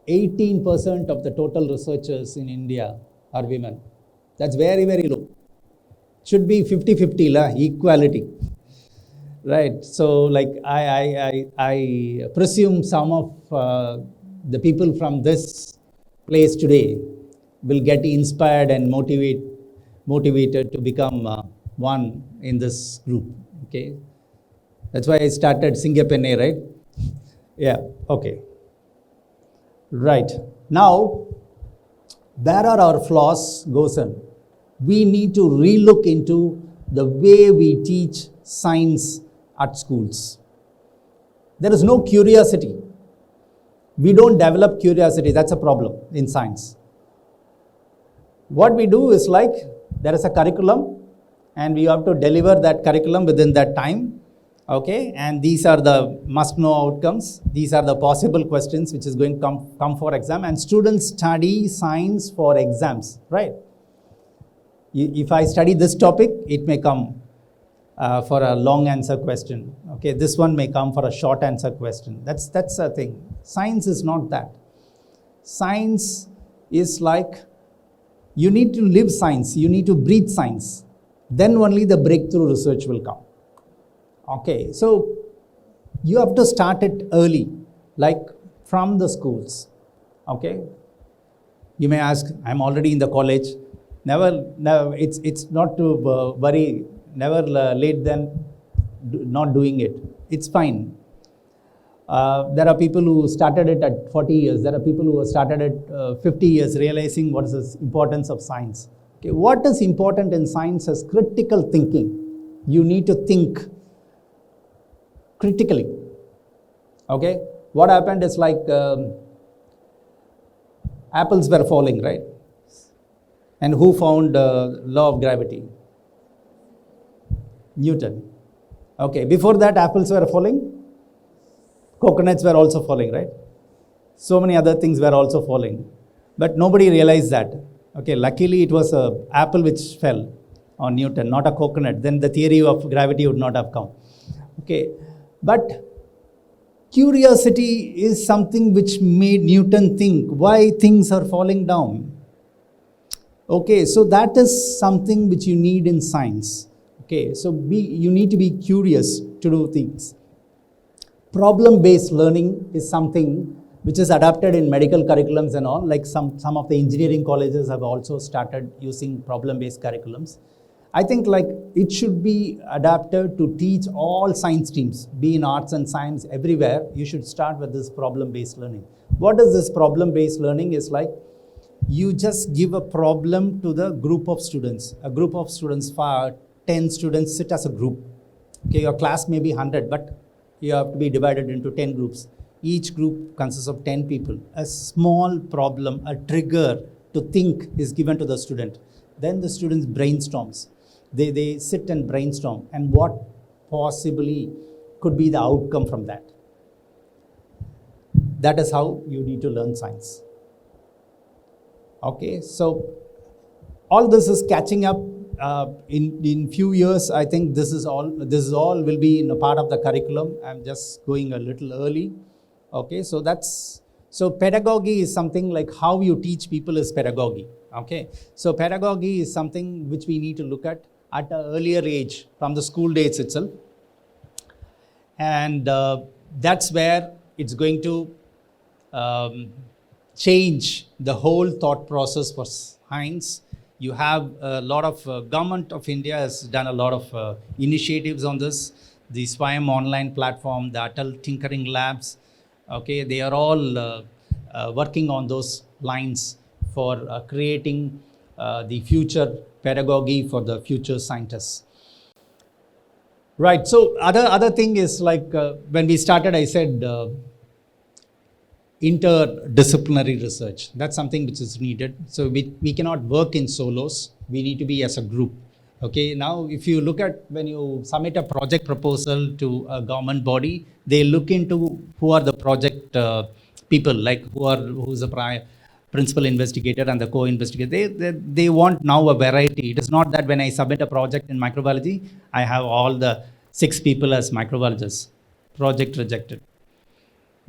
18% of the total researchers in India are women. That's very, very low. Should be 50-50 equality. Right, so like I presume some of the people from this place today will get inspired and motivated to become one in this group. Okay, that's why I started Singapene, right? Yeah, okay. Right, now where are our flaws goes in? We need to relook into the way we teach science at schools. There is no curiosity. We don't develop curiosity. That's a problem in science. What we do is, like, there is a curriculum and we have to deliver that curriculum within that time. Okay, and these are the must-know outcomes. These are the possible questions which is going to come for exam, and students study science for exams, right? If I study this topic, it may come for a long answer question. Okay, this one may come for a short answer question. That's a thing. Science is not that. Science is like, you need to live science, you need to breathe science. Then only the breakthrough research will come. Okay, so you have to start it early, like from the schools. Okay, you may ask, I'm already in the college. Never, it's not to worry. Never late them not doing it. It's fine. There are people who started it at 40 years. There are people who have started at 50 years, realizing what is the importance of science. Okay, what is important in science is critical thinking. You need to think critically. Okay, what happened is, like, apples were falling, right? And who found law of gravity? Newton. Okay, before that apples were falling, coconuts were also falling, right? So many other things were also falling, but nobody realized that. Okay, luckily it was an apple which fell on Newton, not a coconut. Then the theory of gravity would not have come. Okay, but curiosity is something which made Newton think why things are falling down. Okay, so that is something which you need in science. Okay, so you need to be curious to do things. problem-based learning is something which is adapted in medical curriculums and all, like some of the engineering colleges have also started using problem-based curriculums. I think like it should be adapted to teach all science streams, be in arts and science, everywhere. You should start with this problem-based learning. What is this problem-based learning? Is like you just give a problem to the group of students. A group of students, 10 students sit as a group. Okay, your class may be 100, but you have to be divided into 10 groups. Each group consists of 10 people. A small problem, a trigger to think is given to the student. Then the students brainstorms. They sit and brainstorm, and what possibly could be the outcome from that. That is how you need to learn science. Okay, so all this is catching up in few years. I think this is all will be in a part of the curriculum. I'm just going a little early. Okay, so pedagogy is something like how you teach people is pedagogy. Okay, so pedagogy is something which we need to look at an earlier age, from the school days itself, and that's where it's going to change the whole thought process for science. You have a lot of government of India has done a lot of initiatives on this. The SWAYAM online platform, the Atal Tinkering Labs, okay, they are all working on those lines for creating the future pedagogy for the future scientists. Right, so other thing is like when we started, I said interdisciplinary research. That's something which is needed. So we cannot work in solos. We need to be as a group. Okay, now if you look at when you submit a project proposal to a government body, they look into who are the project people, like who's the principal investigator and the co-investigator. They want now a variety. It is not that when I submit a project in microbiology, I have all the 6 people as microbiologists. Project rejected.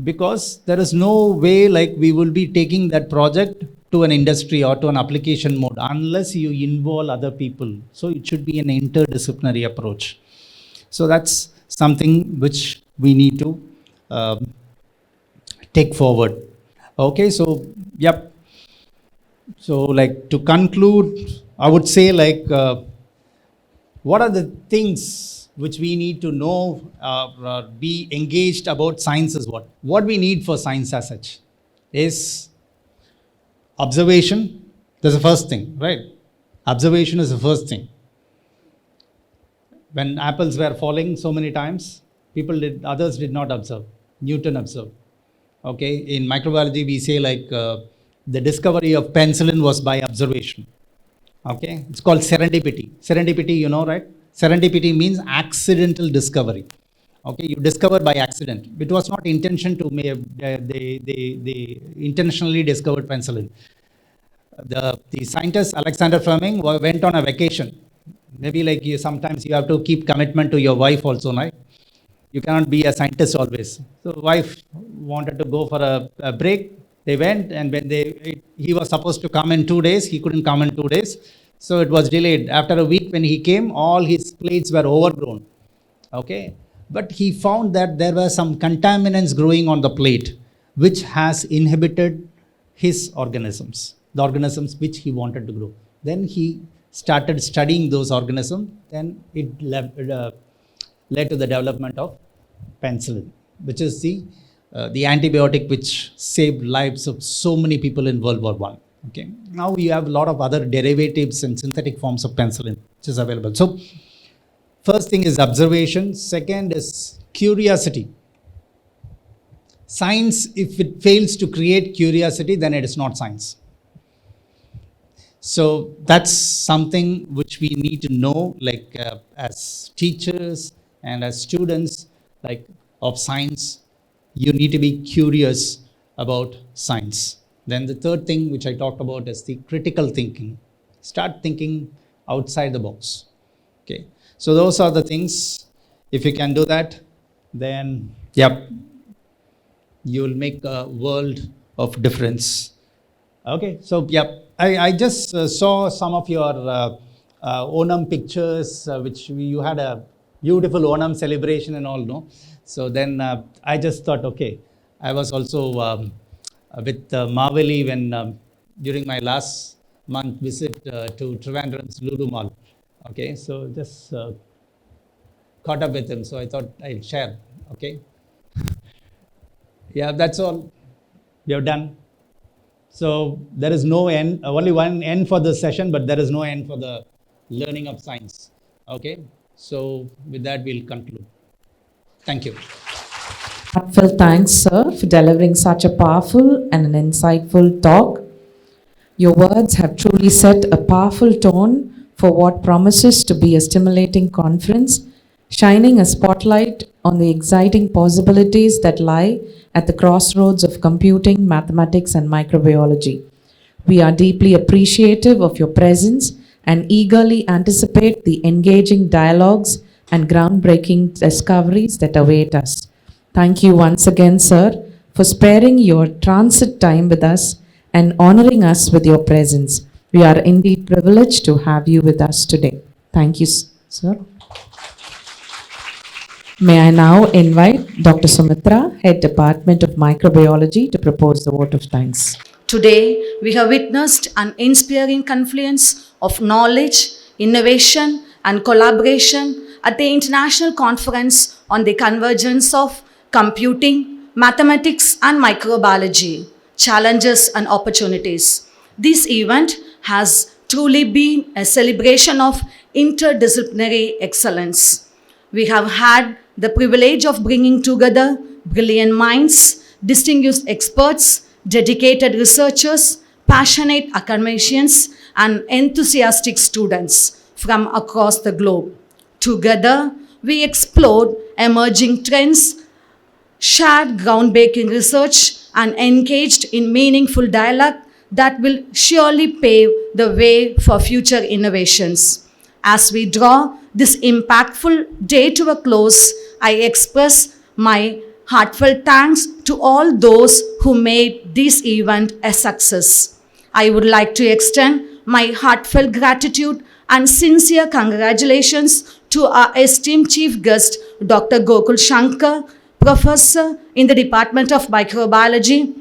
Because there is no way like we will be taking that project to an industry or to an application mode unless you involve other people. So it should be an interdisciplinary approach. So that's something which we need to take forward. Okay, so yep. So like to conclude, I would say like what are the things which we need to know, be engaged about science is what? What we need for science as such is observation. That's the first thing, right? Observation is the first thing. When apples were falling so many times, others did not observe. Newton observed. Okay, in microbiology we say like the discovery of penicillin was by observation. Okay, it's called serendipity. Serendipity, you know, right? Serendipity means accidental discovery. Okay, you discover by accident. It was not intention to make, they intentionally discovered penicillin. The scientist Alexander Fleming went on a vacation. Maybe like sometimes you have to keep commitment to your wife also, right? You cannot be a scientist always. So wife wanted to go for a break. They went, and when he was supposed to come in 2 days, he couldn't come in 2 days. So it was delayed. After a week when he came, all his plates were overgrown. Okay. But he found that there were some contaminants growing on the plate, which has inhibited his organisms, the organisms which he wanted to grow. Then he started studying those organisms. Then it led to the development of penicillin, which is the antibiotic which saved lives of so many people in World War I. Okay. Now we have a lot of other derivatives and synthetic forms of penicillin which is available. So first thing is observation. Second is curiosity. Science, if it fails to create curiosity, then it is not science. So that's something which we need to know, like as teachers and as students like of science, you need to be curious about science. Then the third thing which I talked about is the critical thinking. Start thinking outside the box. Okay. So those are the things. If you can do that, then yep, you will make a world of difference. Okay. So yep, I just saw some of your Onam pictures, which you had a beautiful Onam celebration and all, no? So then I just thought, okay, I was also with Marvelly when during my last month visit to Trivandrum's Lulu Mall. Okay, so just caught up with him, so I thought I'd share. Okay, yeah, that's all. We have done. So there is no end, only one end for the session, but there is no end for the learning of science. Okay, so with that we'll conclude. Thank you. Heartfelt thanks, sir, for delivering such a powerful and an insightful talk. Your words have truly set a powerful tone for what promises to be a stimulating conference, shining a spotlight on the exciting possibilities that lie at the crossroads of computing, mathematics, and microbiology. We are deeply appreciative of your presence and eagerly anticipate the engaging dialogues and groundbreaking discoveries that await us. Thank you once again, sir, for sparing your transit time with us and honoring us with your presence. We are indeed privileged to have you with us today. Thank you, sir. May I now invite Dr. Sumitra, Head Department of Microbiology, to propose the vote of thanks. Today, we have witnessed an inspiring confluence of knowledge, innovation, and collaboration at the International Conference on the Convergence of Computing, Mathematics, and Microbiology, Challenges and Opportunities. This event has truly been a celebration of interdisciplinary excellence. We have had the privilege of bringing together brilliant minds, distinguished experts, dedicated researchers, passionate academicians, and enthusiastic students from across the globe. Together, we explored emerging trends, shared groundbreaking research, and engaged in meaningful dialogue that will surely pave the way for future innovations. As we draw this impactful day to a close, I express my heartfelt thanks to all those who made this event a success. I would like to extend my heartfelt gratitude and sincere congratulations to our esteemed chief guest, Dr. Gokul Shankar, Professor in the Department of Microbiology,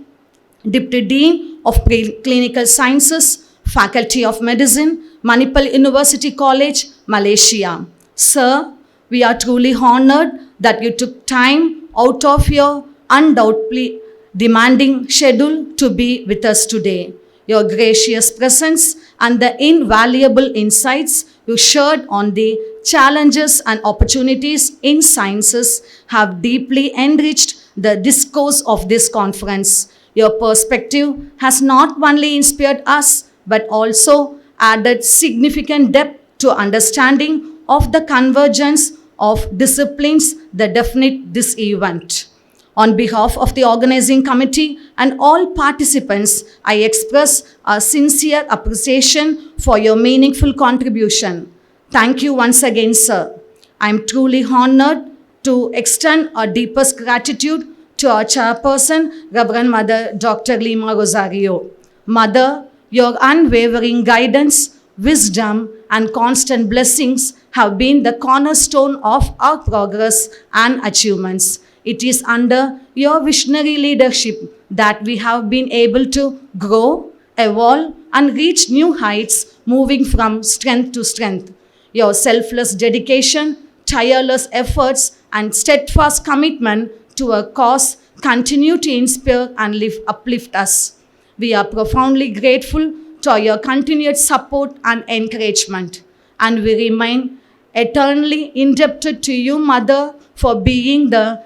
Deputy Dean of Clinical Sciences, Faculty of Medicine, Manipal University College, Malaysia. Sir, we are truly honored that you took time out of your undoubtedly demanding schedule to be with us today. Your gracious presence and the invaluable insights you shared on the challenges and opportunities in sciences have deeply enriched the discourse of this conference. Your perspective has not only inspired us, but also added significant depth to understanding of the convergence of disciplines that define this event. On behalf of the organizing committee and all participants, I express a sincere appreciation for your meaningful contribution. Thank you once again, sir. I am truly honored to extend our deepest gratitude to our chairperson, Reverend Mother Dr. Lima Rosario. Mother, your unwavering guidance, wisdom, and constant blessings have been the cornerstone of our progress and achievements. It is under your visionary leadership that we have been able to grow, evolve, and reach new heights, moving from strength to strength. Your selfless dedication, tireless efforts, and steadfast commitment to a cause continue to inspire and uplift us. We are profoundly grateful to your continued support and encouragement, and we remain eternally indebted to you, Mother, for being the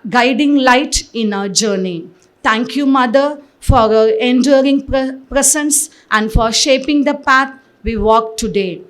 guiding light in our journey. Thank you, Mother, for your enduring presence and for shaping the path we walk today.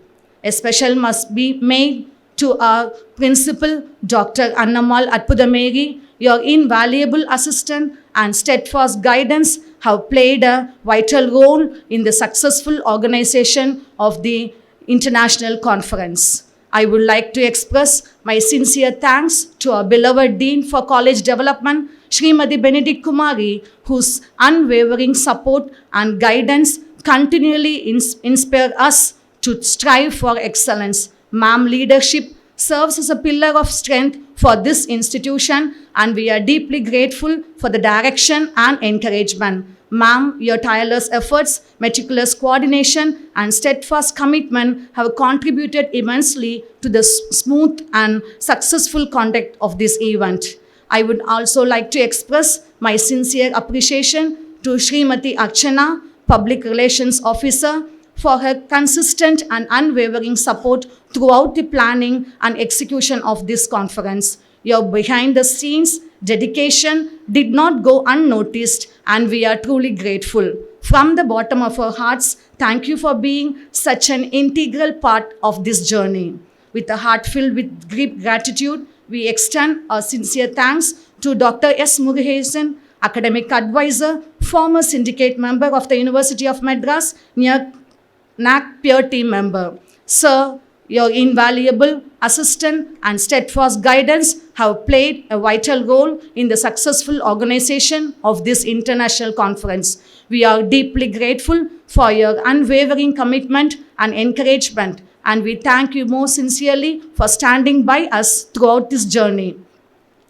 A special must be made to our principal, Dr. Annamal Atpudameri. Your invaluable assistance and steadfast guidance have played a vital role in the successful organization of the international conference. I would like to express my sincere thanks to our beloved Dean for College Development, Srimati Benedict Kumari, whose unwavering support and guidance continually inspire us to strive for excellence. Ma'am, leadership serves as a pillar of strength for this institution, and we are deeply grateful for the direction and encouragement. Ma'am, your tireless efforts, meticulous coordination, and steadfast commitment have contributed immensely to the smooth and successful conduct of this event. I would also like to express my sincere appreciation to Srimati Archana, Public Relations Officer, for her consistent and unwavering support throughout the planning and execution of this conference. Your behind-the-scenes dedication did not go unnoticed, and we are truly grateful. From the bottom of our hearts, thank you for being such an integral part of this journey. With a heart filled with deep gratitude, we extend our sincere thanks to Dr. S. Murugesan, Academic Advisor, former syndicate member of the University of Madras, NAC peer team member. Sir, your invaluable assistance and steadfast guidance have played a vital role in the successful organization of this international conference. We are deeply grateful for your unwavering commitment and encouragement, and we thank you most sincerely for standing by us throughout this journey.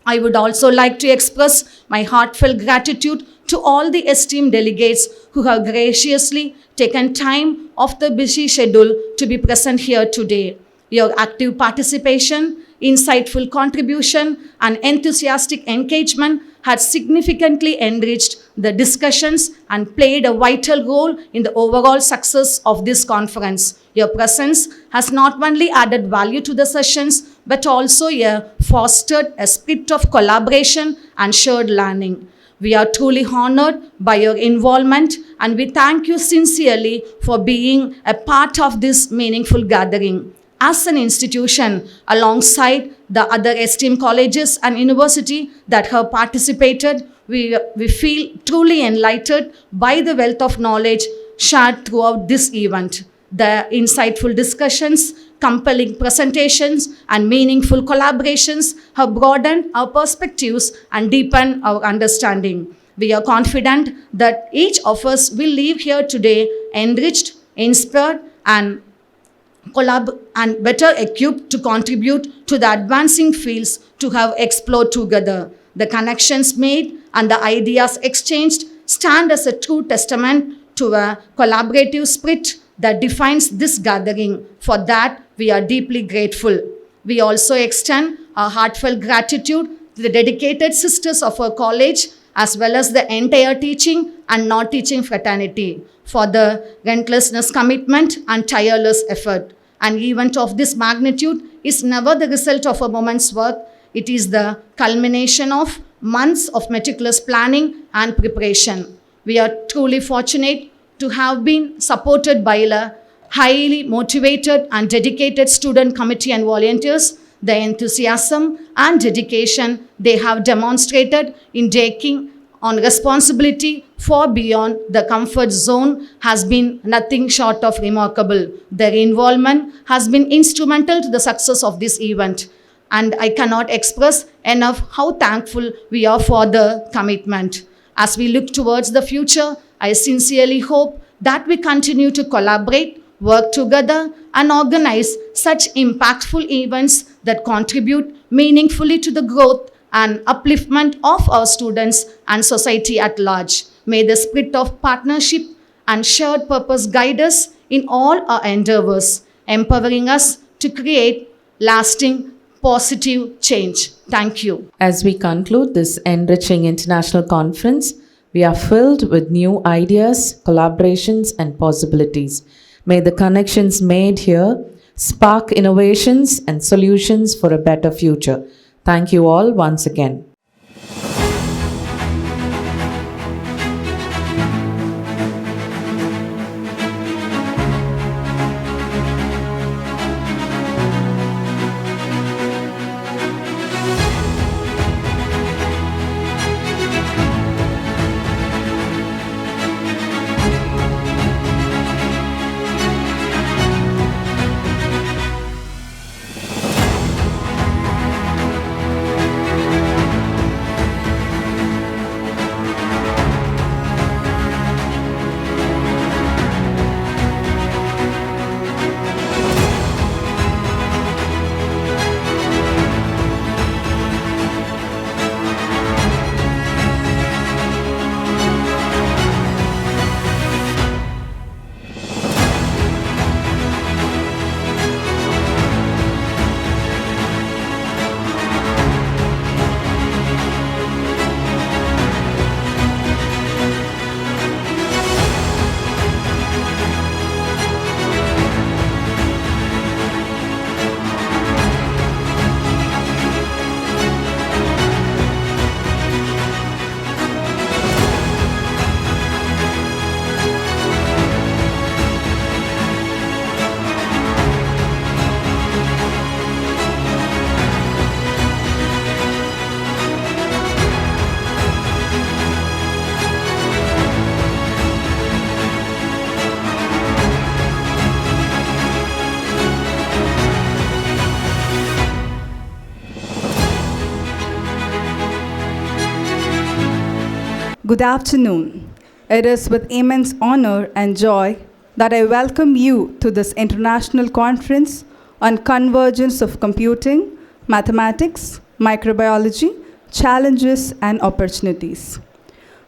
I would also like to express my heartfelt gratitude to all the esteemed delegates who have graciously taken time off the busy schedule to be present here today. Your active participation, insightful contribution, and enthusiastic engagement had significantly enriched the discussions and played a vital role in the overall success of this conference. Your presence has not only added value to the sessions, but also fostered a spirit of collaboration and shared learning. We are truly honored by your involvement, and we thank you sincerely for being a part of this meaningful gathering. As an institution, alongside the other esteemed colleges and universities that have participated, we feel truly enlightened by the wealth of knowledge shared throughout this event. The insightful discussions, compelling presentations, and meaningful collaborations have broadened our perspectives and deepened our understanding. We are confident that each of us will leave here today enriched, inspired, and better equipped to contribute to the advancing fields to have explored together. The connections made and the ideas exchanged stand as a true testament to a collaborative spirit that defines this gathering. For that, we are deeply grateful. We also extend our heartfelt gratitude to the dedicated sisters of our college, as well as the entire teaching and non-teaching fraternity, for the relentless commitment and tireless effort. An event of this magnitude is never the result of a moment's work. It is the culmination of months of meticulous planning and preparation. We are truly fortunate to have been supported by a highly motivated and dedicated student committee and volunteers. The enthusiasm and dedication they have demonstrated in taking on responsibility far beyond the comfort zone has been nothing short of remarkable. Their involvement has been instrumental to the success of this event, and I cannot express enough how thankful we are for the commitment. As we look towards the future, I sincerely hope that we continue to collaborate, work together, and organize such impactful events that contribute meaningfully to the growth and upliftment of our students and society at large. May the spirit of partnership and shared purpose guide us in all our endeavors, empowering us to create lasting positive change. Thank you. As we conclude this enriching international conference, we are filled with new ideas, collaborations, and possibilities. May the connections made here spark innovations and solutions for a better future. Thank you all once again. Good afternoon. It is with immense honor and joy that I welcome you to this international conference on convergence of computing, mathematics, microbiology, challenges and opportunities.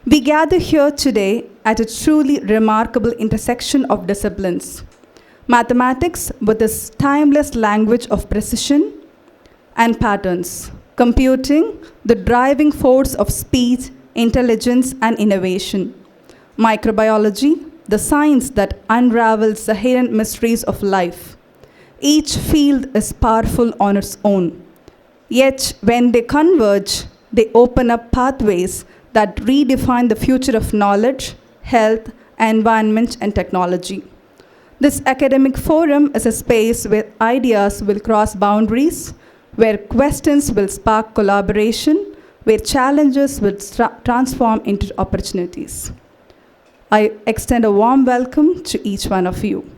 We gather here today at a truly remarkable intersection of disciplines. Mathematics with its timeless language of precision and patterns. Computing, the driving force of speed, intelligence, and innovation. Microbiology, the science that unravels the hidden mysteries of life. Each field is powerful on its own. Yet, when they converge, they open up pathways that redefine the future of knowledge, health, environment, and technology. This academic forum is a space where ideas will cross boundaries, where questions will spark collaboration, where challenges will transform into opportunities. I extend a warm welcome to each one of you.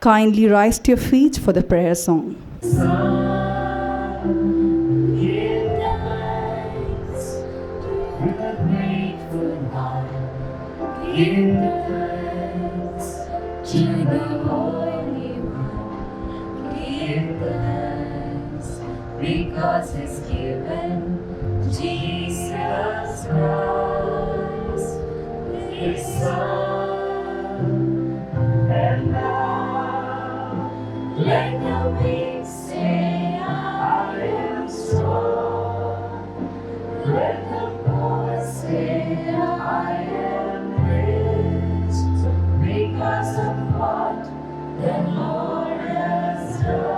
Kindly rise to your feet for the prayer song. Because He's given Jesus Christ, His Son, and now let the weak say, I am strong. Let the poor say, I am rich, because of what the Lord has done.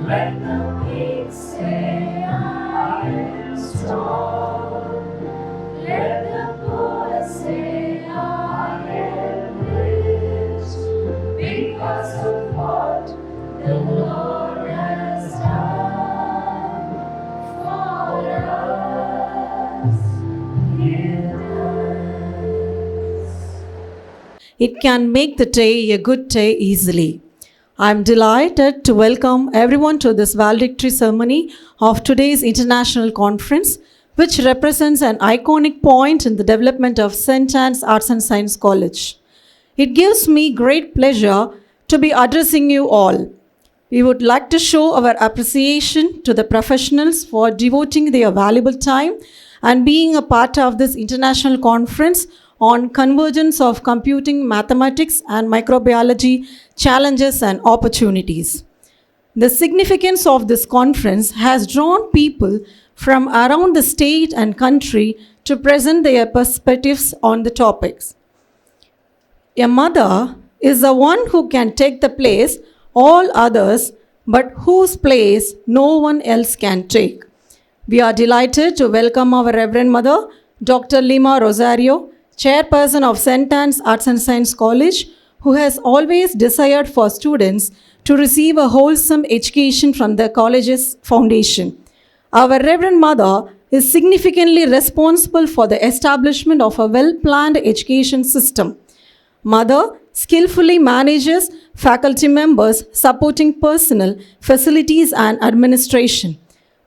Let the weak say, I am strong. Let the poor say, I am rich, because of what the Lord has done for us. It can make the day a good day easily. I am delighted to welcome everyone to this valedictory ceremony of today's international conference, which represents an iconic point in the development of St.Anne's Arts and Science College. It gives me great pleasure to be addressing you all. We would like to show our appreciation to the professionals for devoting their valuable time and being a part of this international conference on convergence of computing, mathematics, and microbiology challenges and opportunities. The significance of this conference has drawn people from around the state and country to present their perspectives on the topics. A mother is the one who can take the place all others, but whose place no one else can take. We are delighted to welcome our Reverend Mother, Dr. Lima Rosario, Chairperson of St.Anne's Arts and Science College, who has always desired for students to receive a wholesome education from the college's foundation. Our Reverend Mother is significantly responsible for the establishment of a well-planned education system. Mother skillfully manages faculty members, supporting personnel, facilities, and administration.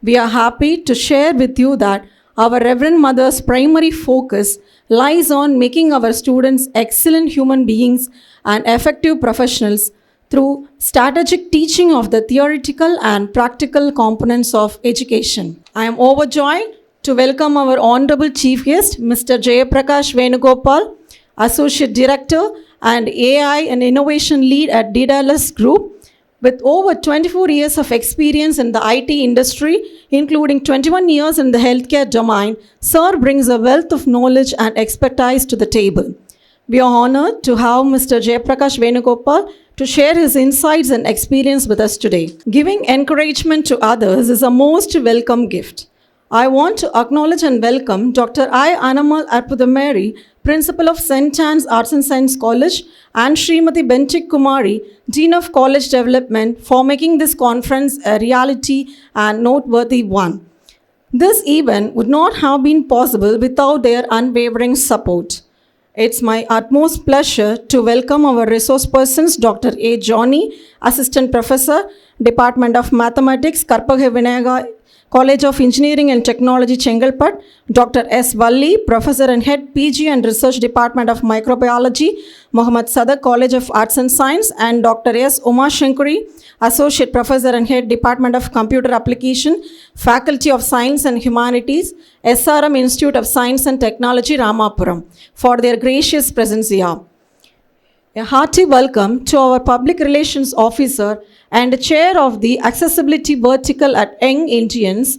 We are happy to share with you that our Reverend Mother's primary focus lies on making our students excellent human beings and effective professionals through strategic teaching of the theoretical and practical components of education. I am overjoyed to welcome our Honorable Chief Guest, Mr. Jayaprakash Venugopal, Associate Director and AI and Innovation Lead at Daedalus Group. With over 24 years of experience in the IT industry, including 21 years in the healthcare domain, Sir brings a wealth of knowledge and expertise to the table. We are honored to have Mr. Jayaprakash Venugopal to share his insights and experience with us today. Giving encouragement to others is a most welcome gift. I want to acknowledge and welcome Dr. I. Anamal Arpudamari, Principal of St.Anne's Arts and Science College, and Srimati Bentik Kumari, Dean of College Development, for making this conference a reality and noteworthy one. This event would not have been possible without their unwavering support. It's my utmost pleasure to welcome our resource persons, Dr. A. Johnny, Assistant Professor, Department of Mathematics, Karpaga Vinayaga College of Engineering and Technology, Chengalpat, Dr. S. Valli, Professor and Head PG and Research Department of Microbiology, Muhammad Sadaq College of Arts and Science, and Dr. S. Uma Shankari, Associate Professor and Head Department of Computer Application, Faculty of Science and Humanities, SRM Institute of Science and Technology, Ramapuram, for their gracious presence here. A hearty welcome to our Public Relations Officer and Chair of the Accessibility Vertical at Young Indians,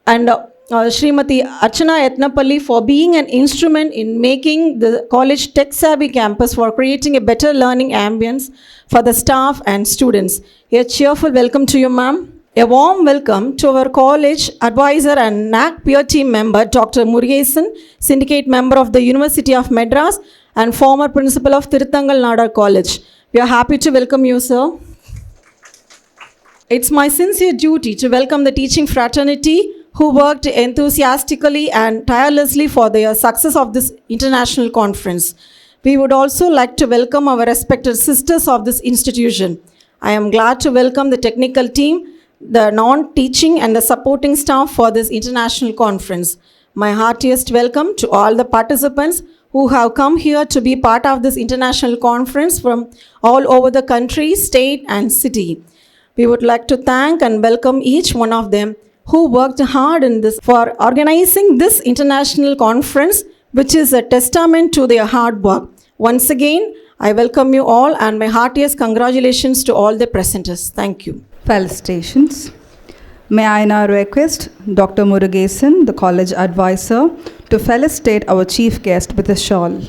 and Srimati Archana Etnapalli for being an instrument in making the college tech-savvy campus for creating a better learning ambience for the staff and students. A cheerful welcome to you, ma'am. A warm welcome to our college advisor and NAC peer team member, Dr. Murugesan, syndicate member of the University of Madras and former principal of Tirthangal Nadar College. We are happy to welcome you, sir. It's my sincere duty to welcome the teaching fraternity who worked enthusiastically and tirelessly for the success of this international conference. We would also like to welcome our respected sisters of this institution. I am glad to welcome the technical team, the non-teaching and the supporting staff for this international conference. My heartiest welcome to all the participants who have come here to be part of this international conference from all over the country, state and city. We would like to thank and welcome each one of them who worked hard in this for organizing this international conference, which is a testament to their hard work. Once again, I welcome you all and my heartiest congratulations to all the presenters. Thank you. Felicitations. May I now request Dr. Murugesan, the college advisor, to felicitate our chief guest with a shawl.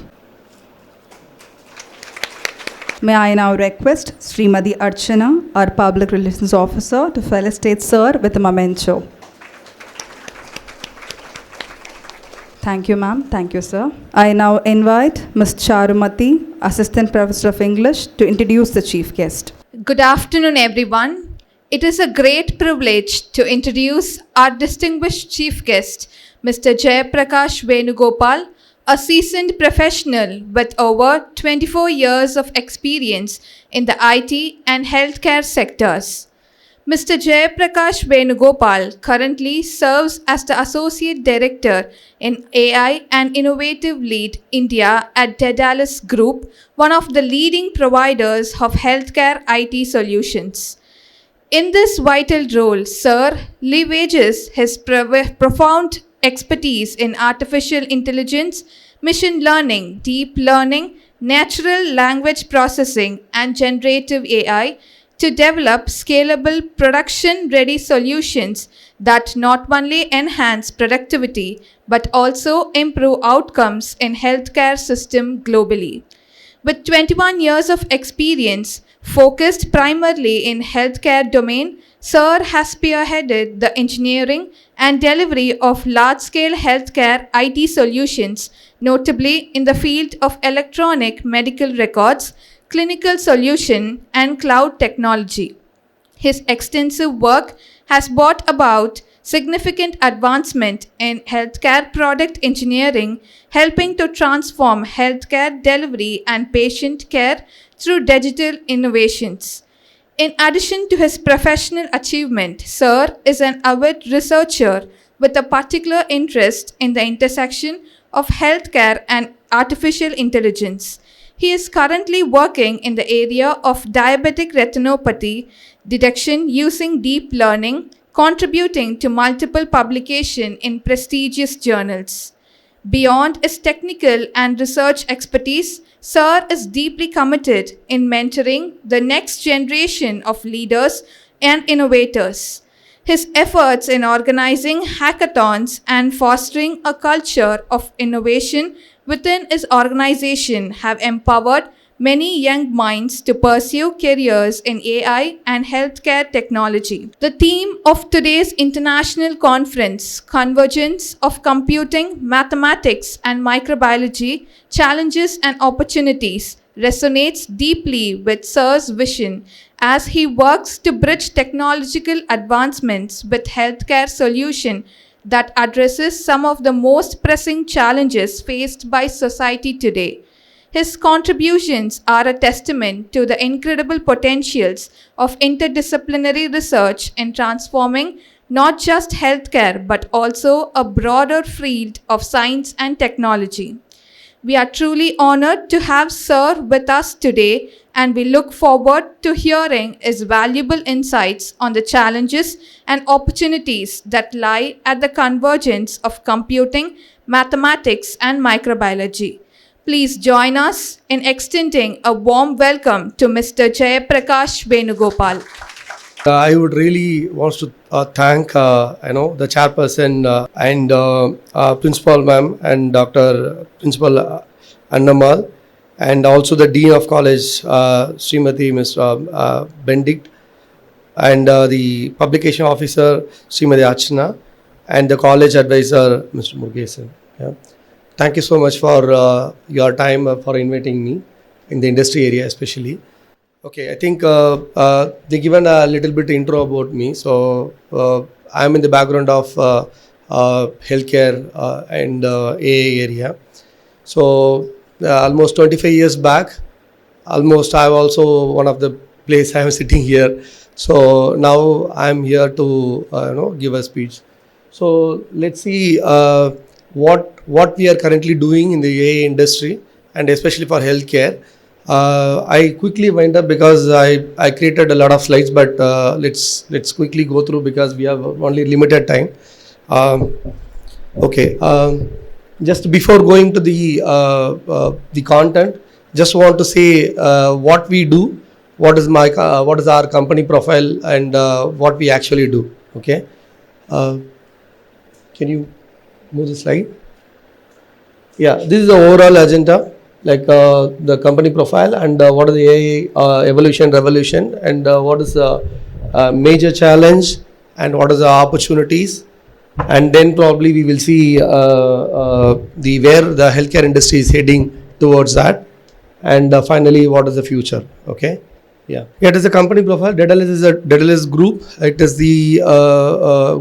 May I now request Srimati Archana, our public relations officer, to felicitate sir with a memento. Thank you, ma'am. Thank you, sir. I now invite Ms. Charumati, Assistant Professor of English, to introduce the chief guest. Good afternoon, everyone. It is a great privilege to introduce our distinguished chief guest, Mr. Jayaprakash Venugopal, a seasoned professional with over 24 years of experience in the IT and healthcare sectors. Mr. Jayaprakash Venugopal currently serves as the Associate Director in AI and Innovative Lead India at Daedalus Group, one of the leading providers of healthcare IT solutions. In this vital role, Sir leverages his profound expertise in artificial intelligence, machine learning, deep learning, natural language processing, and generative AI to develop scalable, production-ready solutions that not only enhance productivity but also improve outcomes in healthcare system globally. With 21 years of experience, focused primarily in healthcare domain, Sir has spearheaded the engineering and delivery of large-scale healthcare IT solutions, notably in the field of electronic medical records, clinical solution, and cloud technology. His extensive work has brought about significant advancement in healthcare product engineering, helping to transform healthcare delivery and patient care through digital innovations. In addition to his professional achievement, Sir is an avid researcher with a particular interest in the intersection of healthcare and artificial intelligence. He is currently working in the area of diabetic retinopathy detection using deep learning, contributing to multiple publications in prestigious journals. Beyond his technical and research expertise, Sir is deeply committed in mentoring the next generation of leaders and innovators. His efforts in organizing hackathons and fostering a culture of innovation within his organization have empowered many young minds to pursue careers in AI and healthcare technology. The theme of today's international conference, Convergence of Computing, Mathematics and Microbiology, Challenges and Opportunities, resonates deeply with Sir's vision as he works to bridge technological advancements with healthcare solutions that addresses some of the most pressing challenges faced by society today. His contributions are a testament to the incredible potentials of interdisciplinary research in transforming not just healthcare but also a broader field of science and technology. We are truly honored to have Sir with us today, and we look forward to hearing his valuable insights on the challenges and opportunities that lie at the convergence of computing, mathematics, and microbiology. Please join us in extending a warm welcome to Mr. Jayaprakash Venugopal. I would really want to thank the chairperson and principal ma'am and Dr. Principal Annamal, and also the dean of college Srimati Mr. Benedict, and the publication officer Srimati Archana, and the college advisor Mr. Murugesan. Yeah. Thank you so much for your time, for inviting me in the industry area especially. Okay, I think they given a little bit intro about me. So I'm in the background of healthcare and AA area. So almost 25 years back, almost I'm also one of the place I'm sitting here. So now I'm here to give a speech. So let's see what we are currently doing in the AA industry, and especially for healthcare. I quickly wind up because I created a lot of slides, but let's quickly go through because we have only limited time. Just before going to the content, just want to say what we do, what is our company profile, and what we actually do. Okay, can you move the slide? Yeah, this is the overall agenda, like the company profile, and what is the AI evolution revolution, and what is the major challenge, and what is the opportunities, and then probably we will see where the healthcare industry is heading towards that, and finally what is the future. Okay. Yeah, it is a company profile. Daedalus Group. It is the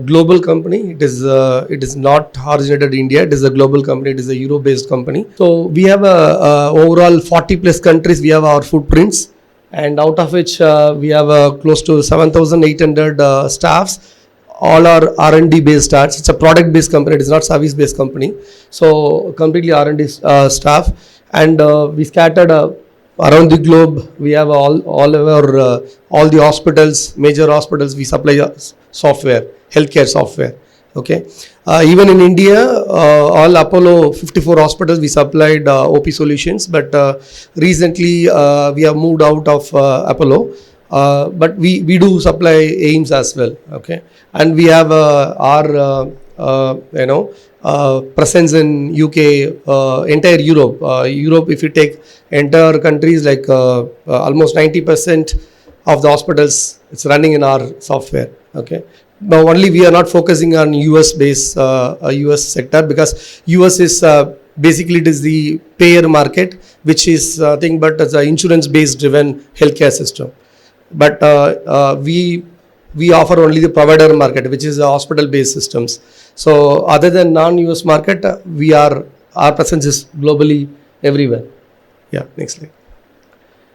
global company. It is not originated in India. It is a global company. It is a Euro-based company. So we have overall 40 plus countries. We have our footprints, and out of which we have close to 7,800 staffs. All are R&D based staffs. It's a product based company. It is not service based company. So completely R&D staff, and we scattered. Around the globe, we have all the hospitals, major hospitals. We supply software, healthcare software. Okay, even in India, all Apollo 54 hospitals we supplied OP solutions, but recently we have moved out of Apollo. But we do supply AIMS as well. Okay, and we have our presence in UK, entire Europe. Europe, if you take entire countries, like almost 90% of the hospitals, it's running in our software. Okay. Now only we are not focusing on US based US sector, because US is basically it is the payer market, which is thing, but it's an insurance based driven healthcare system. But we offer only the provider market, which is the hospital based systems. So other than non-US market, our presence is globally everywhere. Yeah, next slide.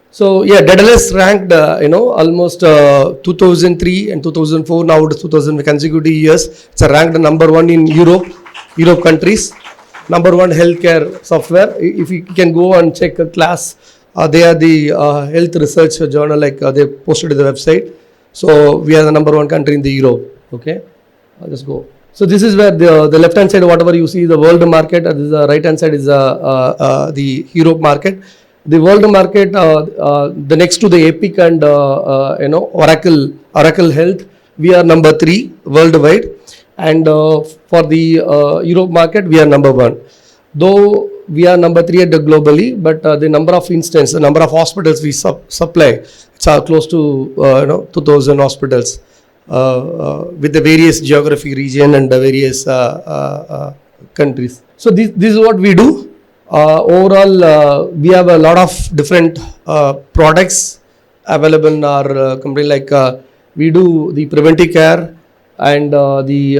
So yeah, Daedalus ranked almost 2003 and 2004. Now it is 2000 consecutive years. It's ranked number one in Europe countries. Number one healthcare software. If you can go and check a class, they are the health research journal, like they posted to the website. So we are the number one country in the Europe. Okay, I'll just go. So this is where the left hand side, whatever you see, the world market, the right hand side is the Europe market. The world market, the next to the Epic and Oracle Health, we are number 3 worldwide, and for the Europe market, we are number 1. Though we are number 3 globally, but the number of instances, the number of hospitals we supply, it's close to 2,000 hospitals. With the various geographic region and the various countries. So this is what we do. Overall, we have a lot of different products available in our company. Like we do the preventive care, and the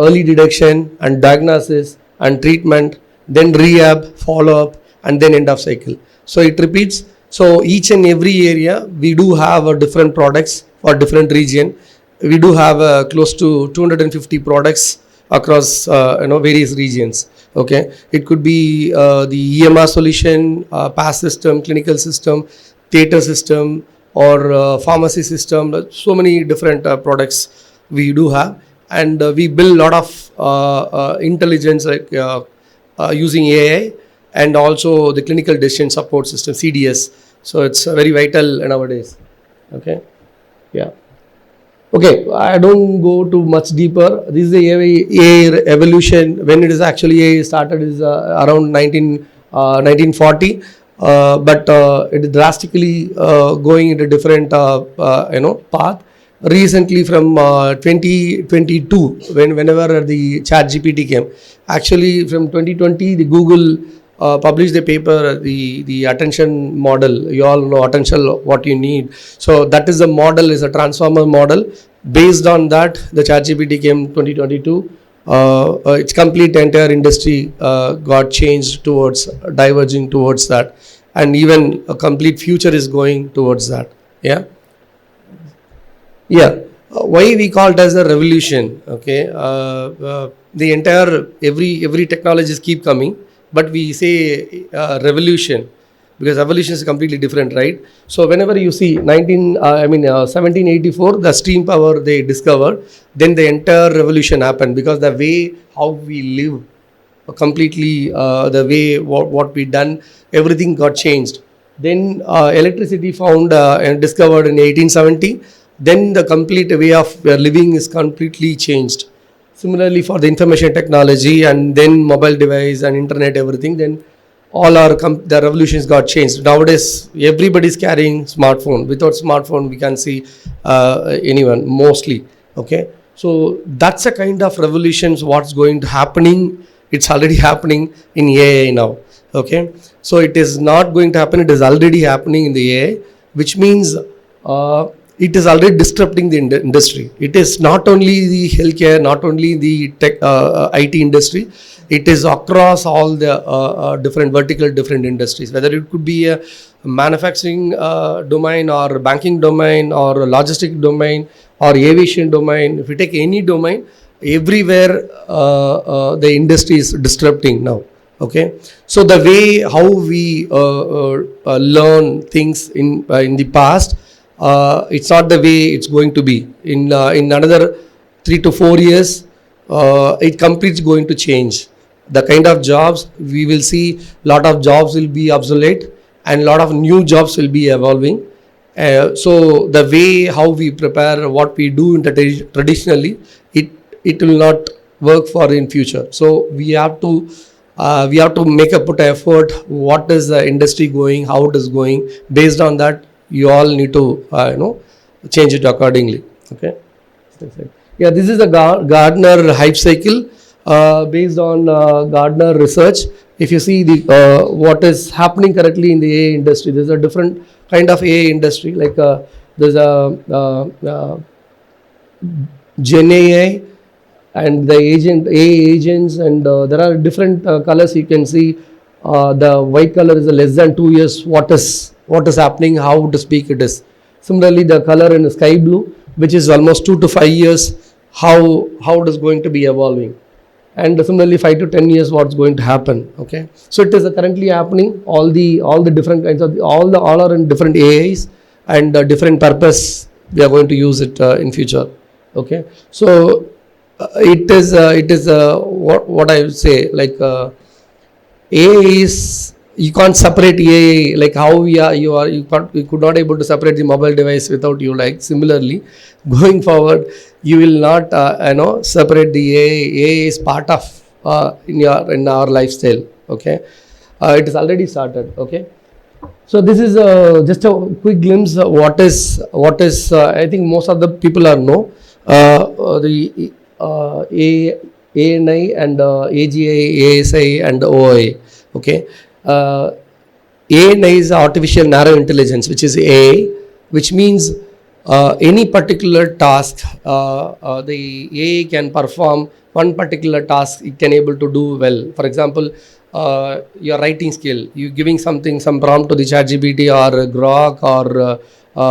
early detection and diagnosis and treatment, then rehab, follow-up, and then end of cycle. So it repeats. So each and every area, we do have different products for different region. We do have close to 250 products across various regions. Okay, it could be the EMR solution, PAS system, clinical system, theater system, or pharmacy system. So many different products we do have, and we build a lot of intelligence like using AI, and also the clinical decision support system, CDS. So it's very vital nowadays. Okay, yeah. Okay, I don't go too much deeper. This is the AI evolution. When it is actually AI started is around 1940, but it is drastically going into different path. Recently, from 2022, whenever the ChatGPT came, actually from 2020, the Google published the paper, the attention model. You all know attention, what you need. So that is the model, is a transformer model. Based on that, the ChatGPT came 2022. Its complete entire industry got changed towards, diverging towards that, and even a complete future is going towards that. Yeah. Yeah, why we call it as a revolution? Okay, the entire every technologies keep coming, but we say revolution because evolution is completely different, right? So whenever you see 1784, the steam power they discovered, then the entire revolution happened because the way how we live completely, the way what we done, everything got changed. Then electricity found and discovered in 1870. Then the complete way of living is completely changed. Similarly for the information technology, and then mobile device and internet, everything, then all our the revolutions got changed. Nowadays everybody is carrying smartphone. Without smartphone we can see anyone mostly. Okay, so that's a kind of revolutions what's going to happening. It's already happening in AI now. Okay, so it is not going to happen, it is already happening in the AI, which means it is already disrupting the industry. It is not only the healthcare, not only the tech, IT industry, it is across all the different vertical, different industries, whether it could be a manufacturing domain, or banking domain, or logistic domain, or aviation domain. If you take any domain, everywhere the industry is disrupting now. Okay, so the way how we learn things in the past, it's not the way it's going to be in another 3 to 4 years. It completely going to change. The kind of jobs we will see, lot of jobs will be obsolete, and lot of new jobs will be evolving. So the way how we prepare, what we do in traditionally, it will not work for in future. So we have to make a put effort. What is the industry going? How it is going? Based on that, you all need to change it accordingly. Okay. Yeah, this is the Gardner hype cycle based on Gardner research. If you see the what is happening currently in the AI industry, there's a different kind of AI industry. Like there's a Gen AI and the AI agents, and there are different colors. You can see the white color is less than 2 years. What is happening, how to speak it is. Similarly, the color in sky blue, which is almost 2 to 5 years, how it is going to be evolving. And similarly 5 to 10 years, what's going to happen. Okay, so it is currently happening. All the different kinds of all are in different AIs, and different purpose we are going to use it in future. Okay, so it is what I would say, like AI is, you can't separate AI, like how you could not able to separate the mobile device without you. Like similarly, going forward, you will not separate the AI. AI is part of in our lifestyle. Okay, it is already started. Okay, so this is just a quick glimpse of what is I think most of the people are know the ANI and AGI, ASI and OI. Okay, ANI is artificial narrow intelligence, which is AI, which means any particular task, the AI can perform one particular task it can able to do well. For example, your writing skill, you giving some prompt to the ChatGPT or Grok or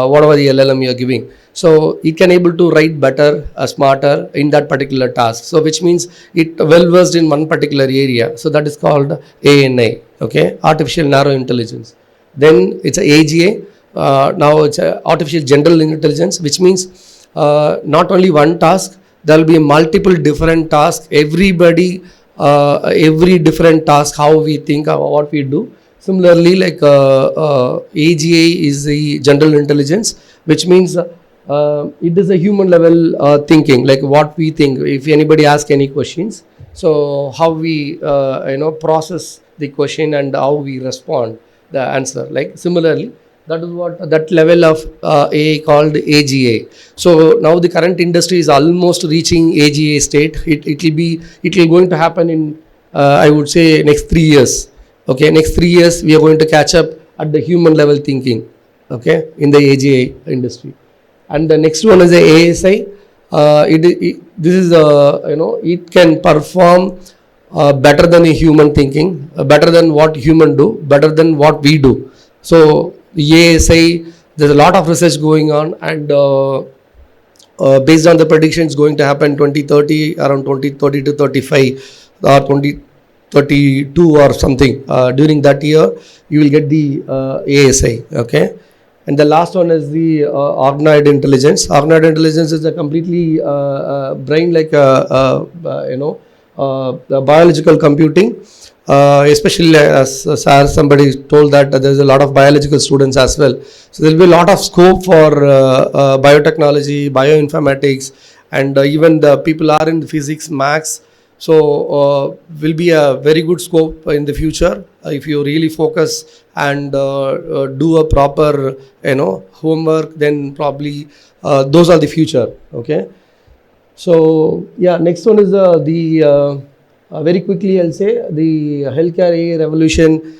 whatever the LLM you are giving. So it can able to write better, smarter in that particular task. So which means it well versed in one particular area. So that is called ANI, okay, artificial narrow intelligence. Then it's a AGA. Now it's a artificial general intelligence, which means not only one task, there will be multiple different tasks. Everybody, every different task, how we think, what we do. Similarly, like AGA is the general intelligence, which means it is a human level thinking, like what we think. If anybody asks any questions, so how we process the question and how we respond the answer. Like similarly, that is what that level of AI called AGA. So now the current industry is almost reaching AGA state. It will going to happen in I would say next 3 years. Okay, next 3 years we are going to catch up at the human level thinking. Okay, in the AGA industry. And the next one is the ASI. This is it can perform better than a human thinking, better than what human do, better than what we do. So the ASI, there's a lot of research going on, and based on the predictions going to happen 2030, around 2030 to 35 or 2032 or something. During that year, you will get the ASI. Okay. And the last one is the organoid intelligence. Organoid intelligence is a completely brain like biological computing. Especially as somebody told that there's a lot of biological students as well. So there will be a lot of scope for biotechnology, bioinformatics, and even the people are in physics, maths. So will be a very good scope in the future if you really focus and do a proper homework. Then probably those are the future. Okay. So yeah, next one is very quickly I'll say the healthcare AI revolution.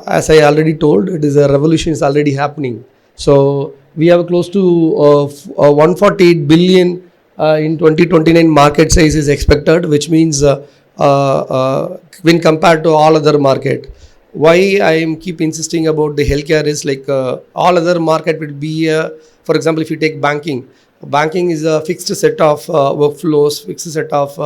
As I already told, it is a revolution is already happening. So we have close to 148 billion in 2029 market size is expected, which means when compared to all other market. Why I am keep insisting about the healthcare is like all other market will be, for example, if you take banking. Banking is a fixed set of workflows, fixed set of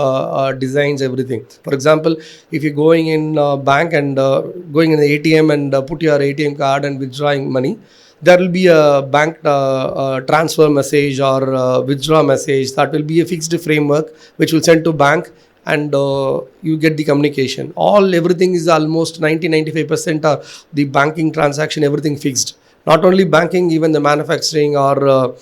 designs, everything. For example, if you're going in bank and going in the ATM and put your ATM card and withdrawing money, there will be a bank transfer message or withdraw message. That will be a fixed framework which will send to bank, and you get the communication. Everything is almost 90-95% of the banking transaction, everything fixed. Not only banking, even the manufacturing or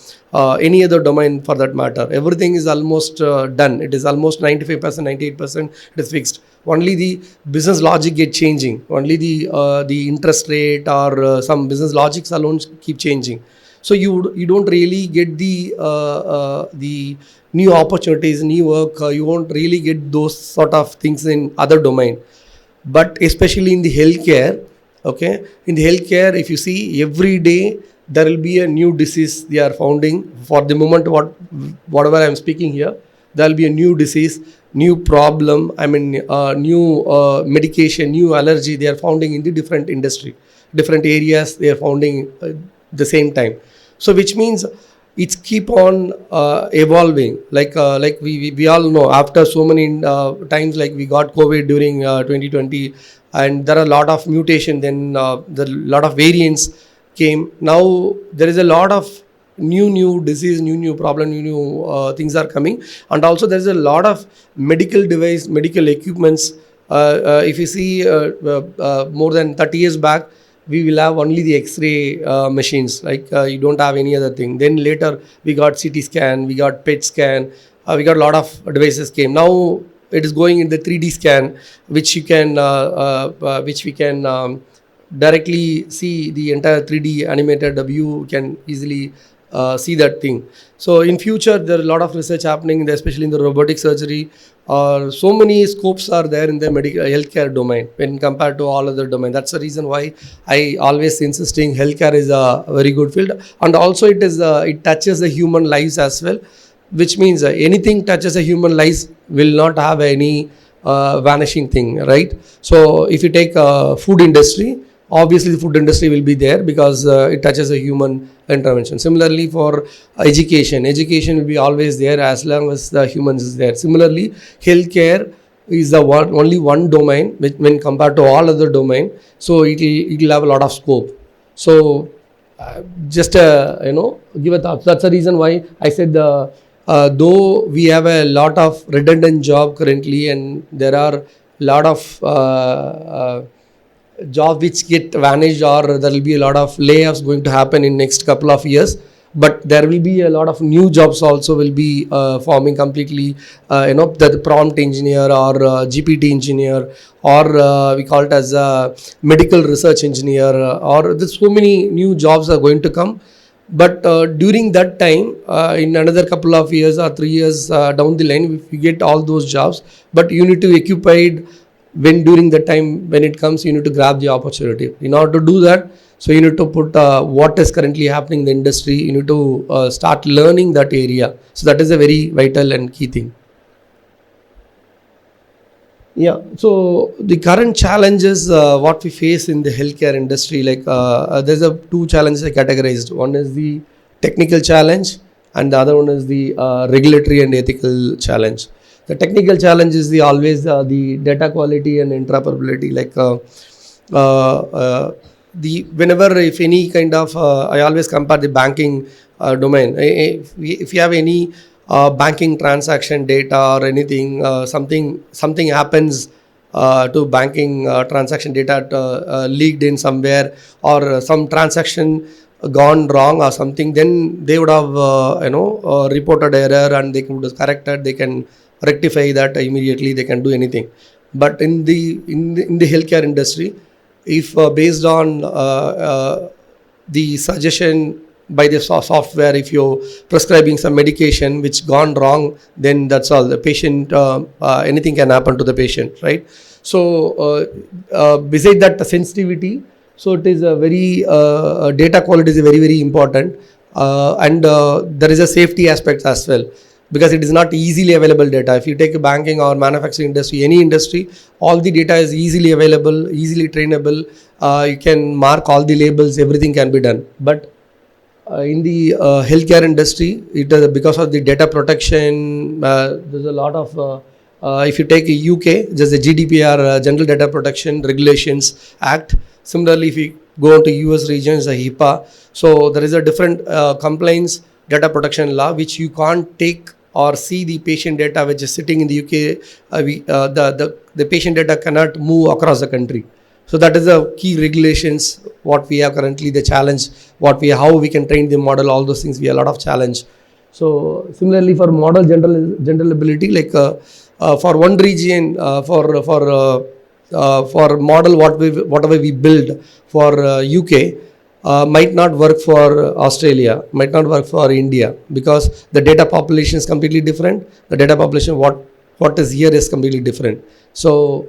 any other domain for that matter. Everything is almost done. It is almost 95%, 98%. It is fixed. Only the business logic get changing. Only the interest rate or some business logics alone keep changing. So you don't really get the new opportunities, new work. You won't really get those sort of things in other domain. But especially in the healthcare. Okay, in the healthcare, if you see every day there will be a new disease they are founding. For the moment, whatever I am speaking here, there will be a new disease, new problem. I mean, new medication, new allergy they are founding in the different industry, different areas they are founding the same time. So which means it's keep on evolving. Like we all know, after so many times, like we got COVID during 2020. And there are a lot of mutation, then the lot of variants came. Now there is a lot of new disease, new problem, new things are coming. And also there is a lot of medical device, medical equipments. If you see more than 30 years back, we will have only the X-ray machines, like you don't have any other thing. Then later we got CT scan, we got PET scan, we got a lot of devices came. Now it is going in the 3D scan, which we can directly see the entire 3D animated view. Can easily see that thing. So in future, there are a lot of research happening, especially in the robotic surgery. So many scopes are there in the medical healthcare domain when compared to all other domain. That's the reason why I always insisting healthcare is a very good field, and also it touches the human lives as well, which means anything touches a human lives will not have any vanishing thing, right? So if you take food industry, obviously the food industry will be there because it touches a human intervention. Similarly for education will be always there as long as the humans is there. Similarly healthcare is the only one domain which, when compared to all other domain, so it will have a lot of scope. So just give a thought. That's the reason why I said though we have a lot of redundant job currently, and there are lot of job which get vanished, or there will be a lot of layoffs going to happen in next couple of years, but there will be a lot of new jobs also will be forming completely, the prompt engineer or GPT engineer, or we call it as a medical research engineer, or there's so many new jobs are going to come. But during that time, in another couple of years or 3 years down the line, if you get all those jobs, but you need to occupied when during the time when it comes, you need to grab the opportunity. In order to do that, so you need to put what is currently happening in the industry, you need to start learning that area. So that is a very vital and key thing. Yeah, so the current challenges what we face in the healthcare industry, like there's two challenges I categorized. One is the technical challenge, and the other one is the regulatory and ethical challenge. The technical challenge is always the data quality and interoperability. Like whenever if any kind of I always compare the banking domain. If you have any banking transaction data or anything, something happens to banking transaction data leaked in somewhere, or some transaction gone wrong or something, then they would have reported error, and they could have corrected, they can rectify that immediately, they can do anything. But in the healthcare industry, if based on the suggestion by the software, if you're prescribing some medication which gone wrong, then that's all. The patient, anything can happen to the patient, right? So beside that, the sensitivity, so it is a very data quality is very, very important, and there is a safety aspect as well, because it is not easily available data. If you take a banking or manufacturing industry, any industry, all the data is easily available, easily trainable. You can mark all the labels, everything can be done. But in the healthcare industry, it because of the data protection, there's a lot of if you take UK, there's a GDPR, General Data Protection Regulations Act. Similarly, if you go to US regions, the HIPAA. So there is a different compliance data protection law which you can't take or see the patient data which is sitting in the UK. The patient data cannot move across the country. So that is the key regulations what we have currently, the challenge how we can train the model, all those things we have a lot of challenge. So similarly for model generalizability, like for one region, for model whatever we build for UK might not work for Australia, might not work for India, because the data population is completely different. The data population what is here is completely different. So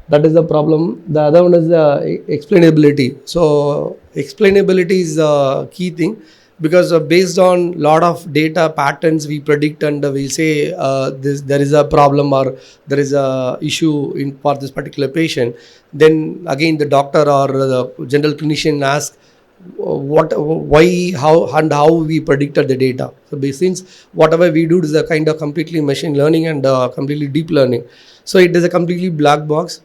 that is the problem. The other one is the explainability. So explainability is a key thing, because based on lot of data patterns we predict, and we say there is a problem or there is a issue for this particular patient. Then again the doctor or the general clinician asks why, how we predicted the data. So since whatever we do is a kind of completely machine learning and completely deep learning, so it is a completely black box.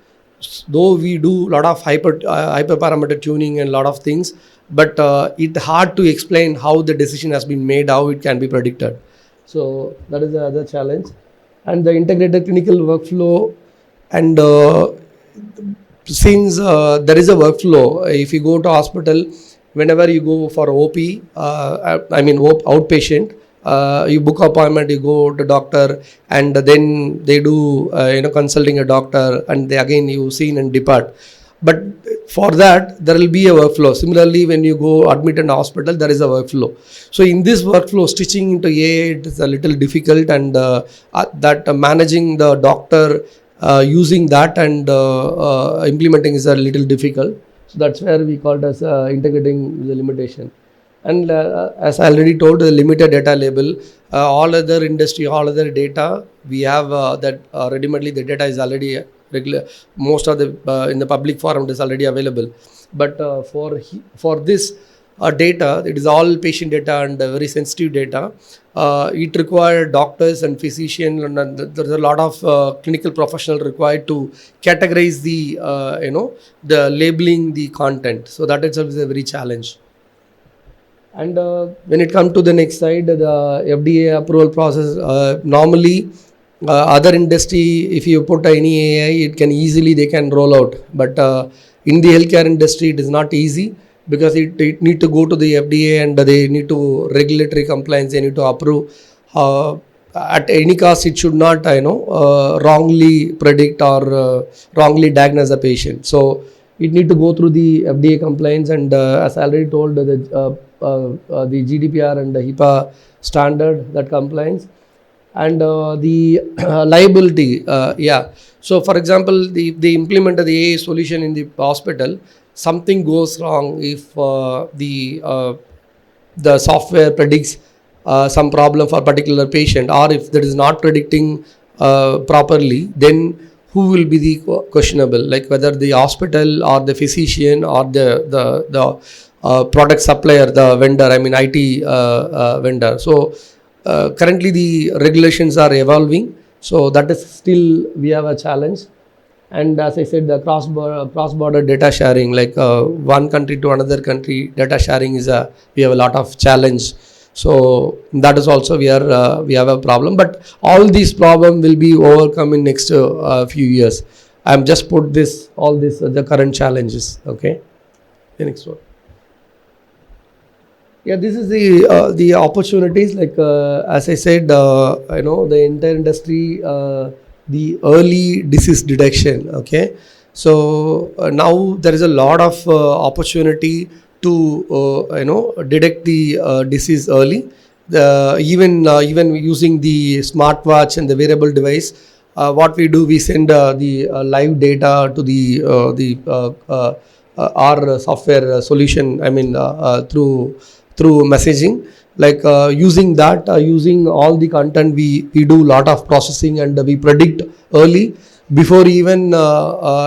Though we do a lot of hyperparameter tuning and a lot of things, but it's hard to explain how the decision has been made, how it can be predicted. So that is the other challenge. And the integrated clinical workflow, and since there is a workflow, if you go to hospital, whenever you go for OP, outpatient, you book appointment, you go to doctor, and then they do consulting a doctor, and they again you seen and depart. but for that there will be a workflow. Similarly, when you go admit in a hospital, there is a workflow. So in this workflow, stitching into AI, it is a little difficult, and managing the doctor using that and implementing is a little difficult. So that's where we call it as integrating the limitation. And as I already told, the limited data label, all other industry, all other data, we have that ready-madely, the data is already regular. Most of the in the public forum it is already available. But for this data, it is all patient data and very sensitive data. It requires doctors and physicians, and there's a lot of clinical professional required to categorize the the labeling the content. So that itself is a very challenge. And when it comes to the next side, the FDA approval process, normally other industry, if you put any AI, it can easily, they can roll out. But in the healthcare industry, it is not easy, because it need to go to the FDA and they need to regulatory compliance, they need to approve. At any cost, it should not, wrongly predict or wrongly diagnose a patient. So it need to go through the FDA compliance, and as I already told, the GDPR and the HIPAA standard, that compliance, and the liability. So for example, they implemented the AI solution in the hospital. Something goes wrong if the software predicts some problem for a particular patient, or if that is not predicting properly, then who will be the questionable, like whether the hospital or the physician or the product supplier, the vendor, I mean IT vendor. So currently the regulations are evolving, so that is still we have a challenge. And as I said, the cross-border data sharing, like one country to another country, data sharing is we have a lot of challenge. So that is also we have a problem, but all these problems will be overcome in next few years. I'm just put all this the current challenges. Okay, the next one. Yeah, this is the opportunities. Like as I said, the entire industry, the early disease detection. Okay, so now there is a lot of opportunity to detect the disease early. Even using the smartwatch and the wearable device, what we do, we send the live data to our software solution. I mean through messaging, like using that, using all the content, we do lot of processing, and we predict early before even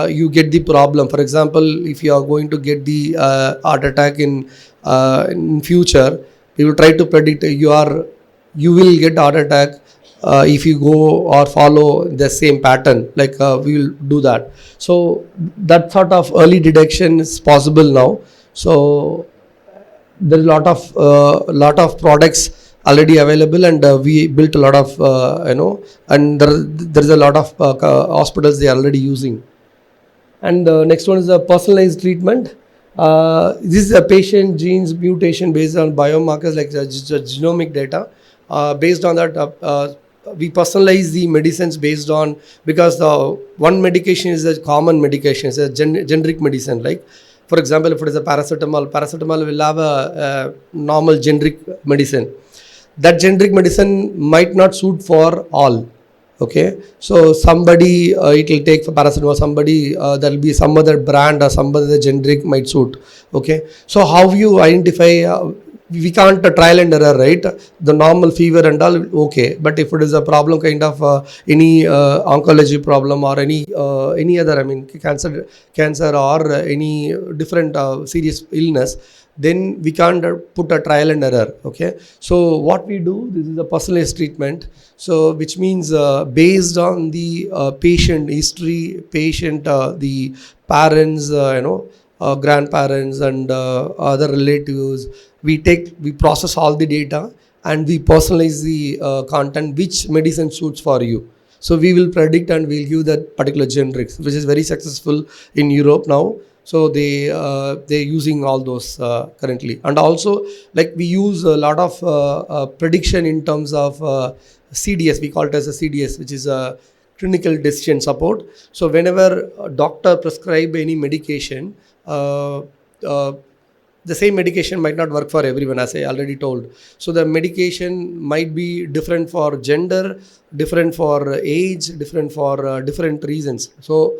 you get the problem. For example, if you are going to get the heart attack in future, we will try to predict you will get heart attack if you go or follow the same pattern, like we will do that. So that sort of early detection is possible now. So there is a lot of products already available, and we built a lot of and there is a lot of hospitals they are already using. And next one is the personalized treatment. This is a patient genes mutation based on biomarkers, like the genomic data. Based on that, we personalize the medicines based on, because the one medication is a common medication, it's a generic medicine. Like for example, if it is a paracetamol will have a normal generic medicine. That generic medicine might not suit for all. Okay, so somebody it will take for paracetamol, somebody there will be some other brand or some other generic might suit. Okay, so how you identify? We can't trial and error, right? The normal fever and all, okay, but if it is a problem kind of any oncology problem or any other, I mean cancer or any different serious illness, then we can't put a trial and error. Okay, so what we do, this is a personalized treatment. So which means based on the patient history, the parents, grandparents and other relatives, we process all the data and we personalize the content, which medicine suits for you. So we will predict and we'll give that particular generics, which is very successful in Europe now. So they're using all those currently. And also, like we use a lot of prediction in terms of CDS. We call it as a CDS, which is a clinical decision support. So whenever a doctor prescribe any medication, the same medication might not work for everyone, as I already told. So the medication might be different for gender, different for age, different for different reasons. So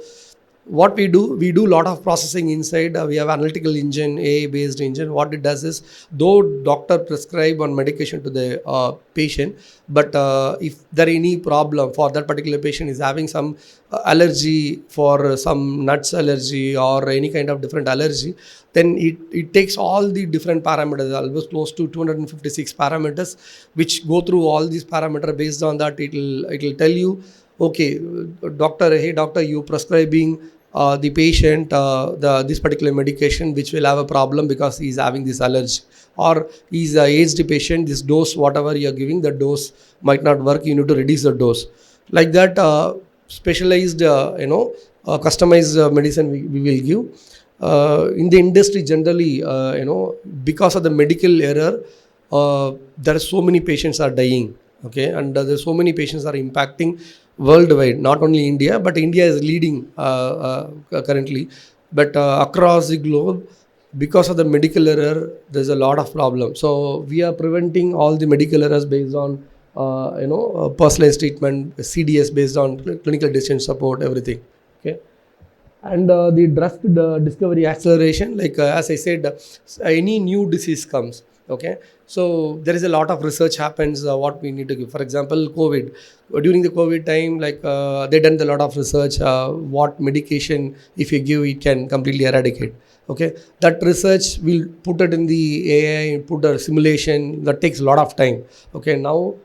what we do a lot of processing inside. We have analytical engine, AI based engine. What it does is, though doctor prescribe one medication to the patient, but if there any problem for that particular patient is having some allergy for some nuts allergy or any kind of different allergy, then it takes all the different parameters, almost close to 256 parameters, which go through all these parameters. Based on that, it will tell you, okay, doctor, hey doctor, you prescribing the patient this particular medication which will have a problem because he is having this allergy, or he is a aged patient, this dose whatever you are giving, the dose might not work, you need to reduce the dose. Like that, specialized customized medicine we will give. In the industry generally, because of the medical error, there are so many patients are dying, okay, and there's so many patients are impacting worldwide, not only India, but India is leading currently. But across the globe, because of the medical error, there's a lot of problems. So we are preventing all the medical errors based on personalized treatment, CDS based on clinical decision support, everything. Okay. And the drug discovery acceleration, like as I said, any new disease comes. Okay, so there is a lot of research happens. What we need to give, for example, COVID. During the COVID time, like they done a lot of research. What medication, if you give, it can completely eradicate. Okay, that research will put it in the AI, put a simulation. That takes a lot of time. Okay, now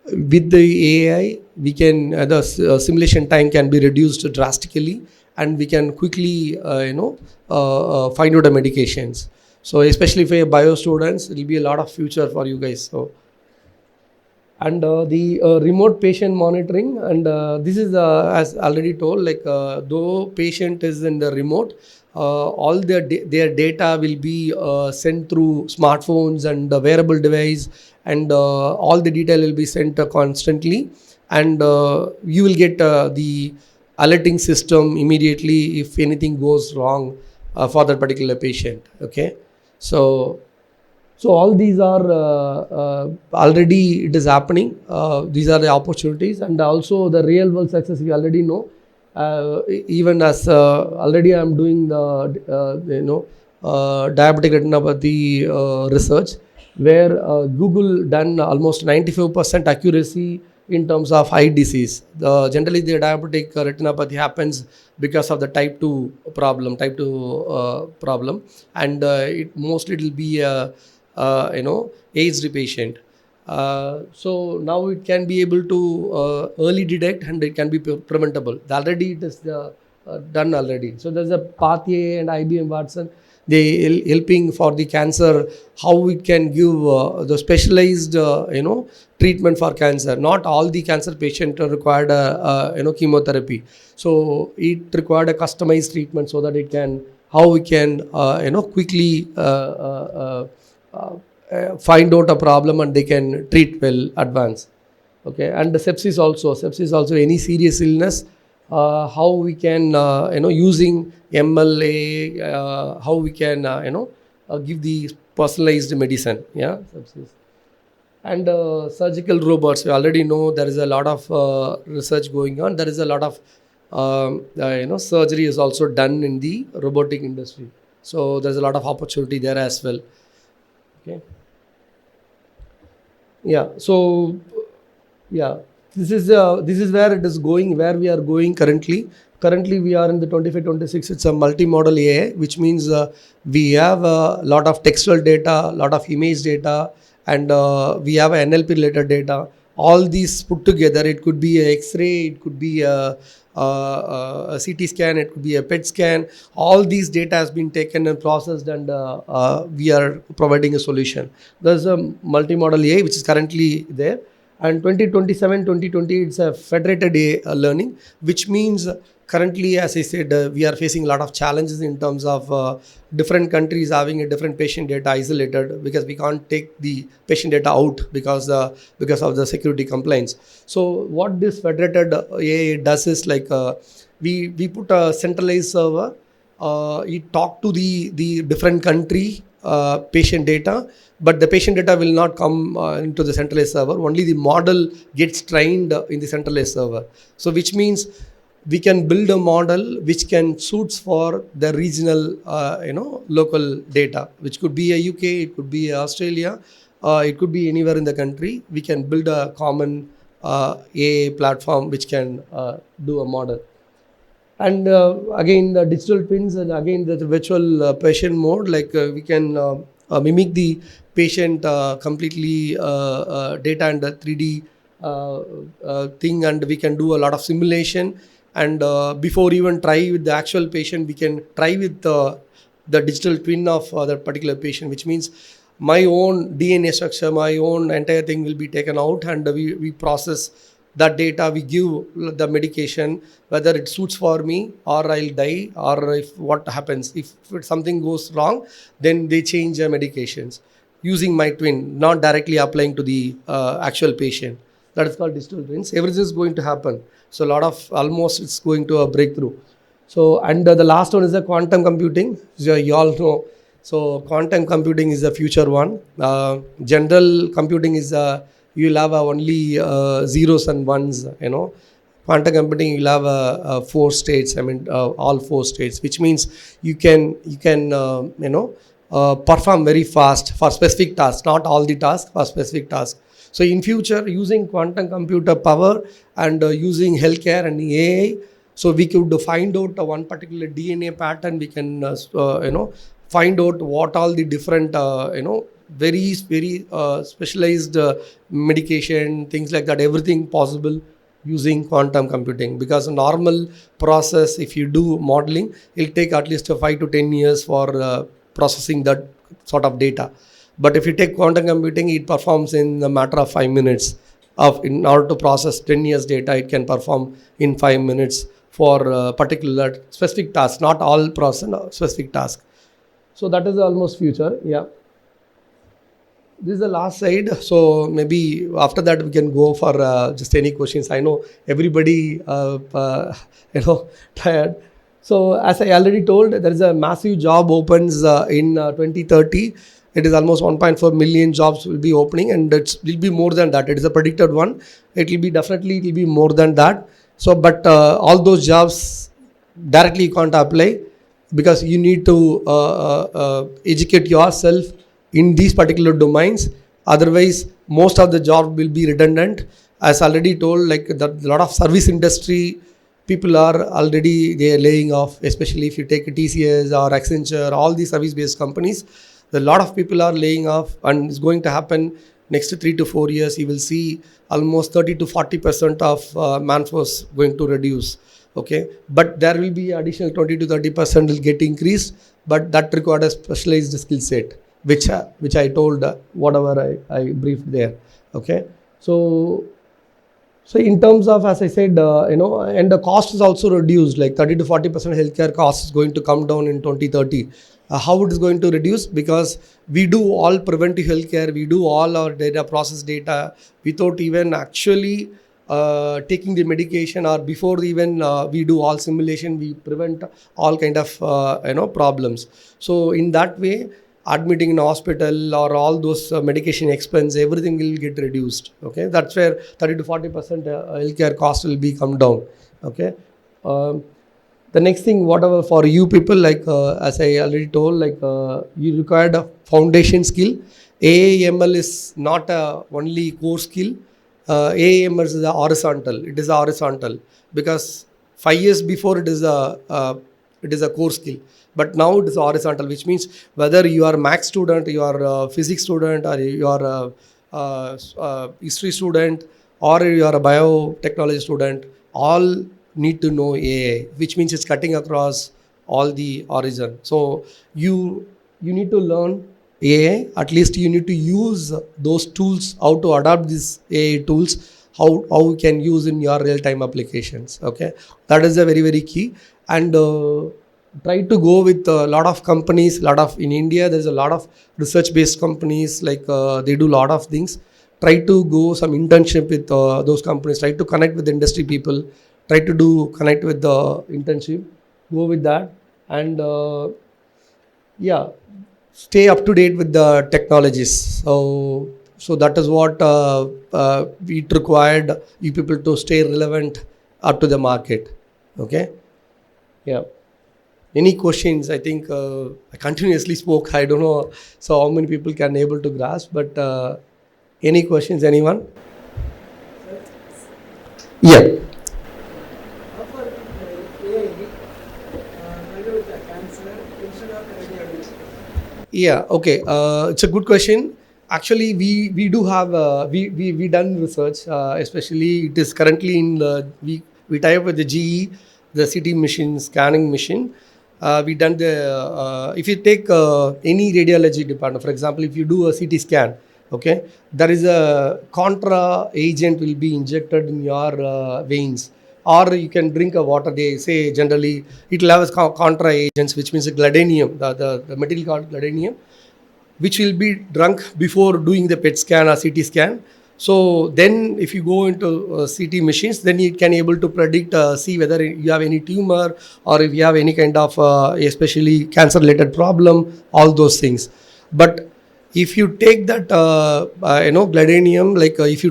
with the AI, we can the simulation time can be reduced drastically, and we can quickly find out the medications. So especially for bio students, it will be a lot of future for you guys. So, and the remote patient monitoring, and this is as already told, like though patient is in the remote, all their data will be sent through smartphones and wearable device, and all the detail will be sent constantly, and you will get the alerting system immediately if anything goes wrong for that particular patient. Okay. So all these are already it is happening. These are the opportunities, and also the real world success we already know. Even as already I am doing the diabetic retinopathy research, where Google done almost 95% accuracy in terms of eye disease. Generally the diabetic retinopathy happens because of the type 2 problem, and it mostly will be a aged patient. So now it can be able to early detect, and it can be preventable. Already it is done already. So there's a PathAI and IBM Watson. They helping for the cancer, how we can give the specialized treatment for cancer. Not all the cancer patients required chemotherapy. So it required a customized treatment so that it can, how we can quickly find out a problem and they can treat well, advance. Okay, and the sepsis also any serious illness, how we can using MLA, how we can give the personalized medicine. Yeah, sepsis. And surgical robots, we already know there is a lot of research going on. There is a lot of surgery is also done in the robotic industry. So there's a lot of opportunity there as well. Okay. Yeah. So yeah, this is where it is going, where we are going currently. Currently, we are in the 25-26. It's a multimodal AI, which means we have a lot of textual data, a lot of image data, and we have NLP related data. All these put together, it could be a X-ray, it could be a CT scan, it could be a PET scan. All these data has been taken and processed, and we are providing a solution. There's a multimodal AI which is currently there. And 2027, 2020, it's a federated AI learning, which means currently, as I said, we are facing a lot of challenges in terms of different countries having a different patient data isolated, because we can't take the patient data out because of the security complaints. So what this federated AI does is like we put a centralized server. It talk to the different country patient data, but the patient data will not come into the centralized server. Only the model gets trained in the centralized server. So which means we can build a model which can suits for the regional, local data, which could be a UK, it could be Australia, it could be anywhere in the country. We can build a common AI platform which can do a model. And again, the digital twins, and again the virtual patient mode, like we can mimic the patient completely data and the 3D thing, and we can do a lot of simulation. And before even try with the actual patient, we can try with the digital twin of that particular patient, which means my own DNA structure, my own entire thing will be taken out, and we process that data, we give the medication, whether it suits for me or I'll die, or if what happens, if something goes wrong, then they change the medications using my twin, not directly applying to the actual patient. That is called digital twins. Everything is going to happen. So a lot of, almost it's going to a breakthrough. So, and the last one is the quantum computing. So you all know. So quantum computing is the future one. General computing is you will have only zeros and ones, Quantum computing, you will have 4 states, all 4 states, which means you can perform very fast for specific tasks, not all the tasks, for specific tasks. So in future, using quantum computer power and using healthcare and AI, so we could find out one particular DNA pattern, we can find out what all the different very specialized medication, things like that, everything possible using quantum computing. Because a normal process, if you do modeling, it'll take at least 5 to 10 years for processing that sort of data. But if you take quantum computing, it performs in a matter of 5 minutes. In order to process 10 years data, it can perform in 5 minutes for a particular specific task, not all process, specific task. So that is almost future. Yeah. This is the last slide. So maybe after that we can go for just any questions. I know everybody, tired. So as I already told, there is a massive job opens in 2030. It is almost 1.4 million jobs will be opening, and it will be more than that. It is a predicted one. It will be more than that. So, but all those jobs directly you can't apply, because you need to educate yourself in these particular domains. Otherwise, most of the job will be redundant. As already told, like a lot of service industry people are already they are laying off, especially if you take TCS or Accenture, all these service-based companies. A lot of people are laying off, and it's going to happen next 3 to 4 years. You will see almost 30 to 40% of manforce going to reduce. Okay, but there will be additional 20 to 30% will get increased, but that requires a specialized skill set, which I told whatever I briefed there. Okay, so in terms of, as I said, and the cost is also reduced, like 30 to 40% healthcare cost is going to come down in 2030. How it is going to reduce? Because we do all preventive healthcare, we do all our data, process data, without even actually taking the medication, or before even we do all simulation, we prevent all kind of problems. So in that way, admitting in a hospital or all those medication expense, everything will get reduced. Okay, that's where 30 to 40% healthcare cost will be come down. Okay, the next thing, whatever for you people, like as I already told, like you required a foundation skill. AAML is not a only core skill. AAML is a horizontal. It is a horizontal because 5 years before it is a core skill. But now it is horizontal, which means whether you are maths student, you are a physics student, or you are a history student, or you are a biotechnology student, all need to know AI, which means it's cutting across all the horizon. So you need to learn AI. At least you need to use those tools, how to adapt these AI tools, how we can use in your real-time applications. Okay, that is a very, very key. And try to go with a lot of companies. In India, there's a lot of research-based companies, like they do a lot of things. Try to go some internship with those companies. Try to connect with industry people. Try to connect with the internship. Go with that, and yeah, stay up to date with the technologies. So that is what it required you people to stay relevant up to the market. Okay, yeah. Any questions? I think I continuously spoke. I don't know so how many people can able to grasp, but any questions, anyone? Yeah. Yeah, okay. It's a good question. Actually, we do have we done research, especially it is currently in we tie up with the GE, the CT machine, scanning machine. We done the if you take any radiology department, for example, if you do a CT scan, okay, there is a contra agent will be injected in your veins, or you can drink a water. They say generally it will have contra agents, which means a gladanium, the material called gladanium, which will be drunk before doing the PET scan or CT scan. So then if you go into CT machines, then you can able to predict, see whether you have any tumor or if you have any kind of especially cancer related problem, all those things. But if you take that gladanium, like if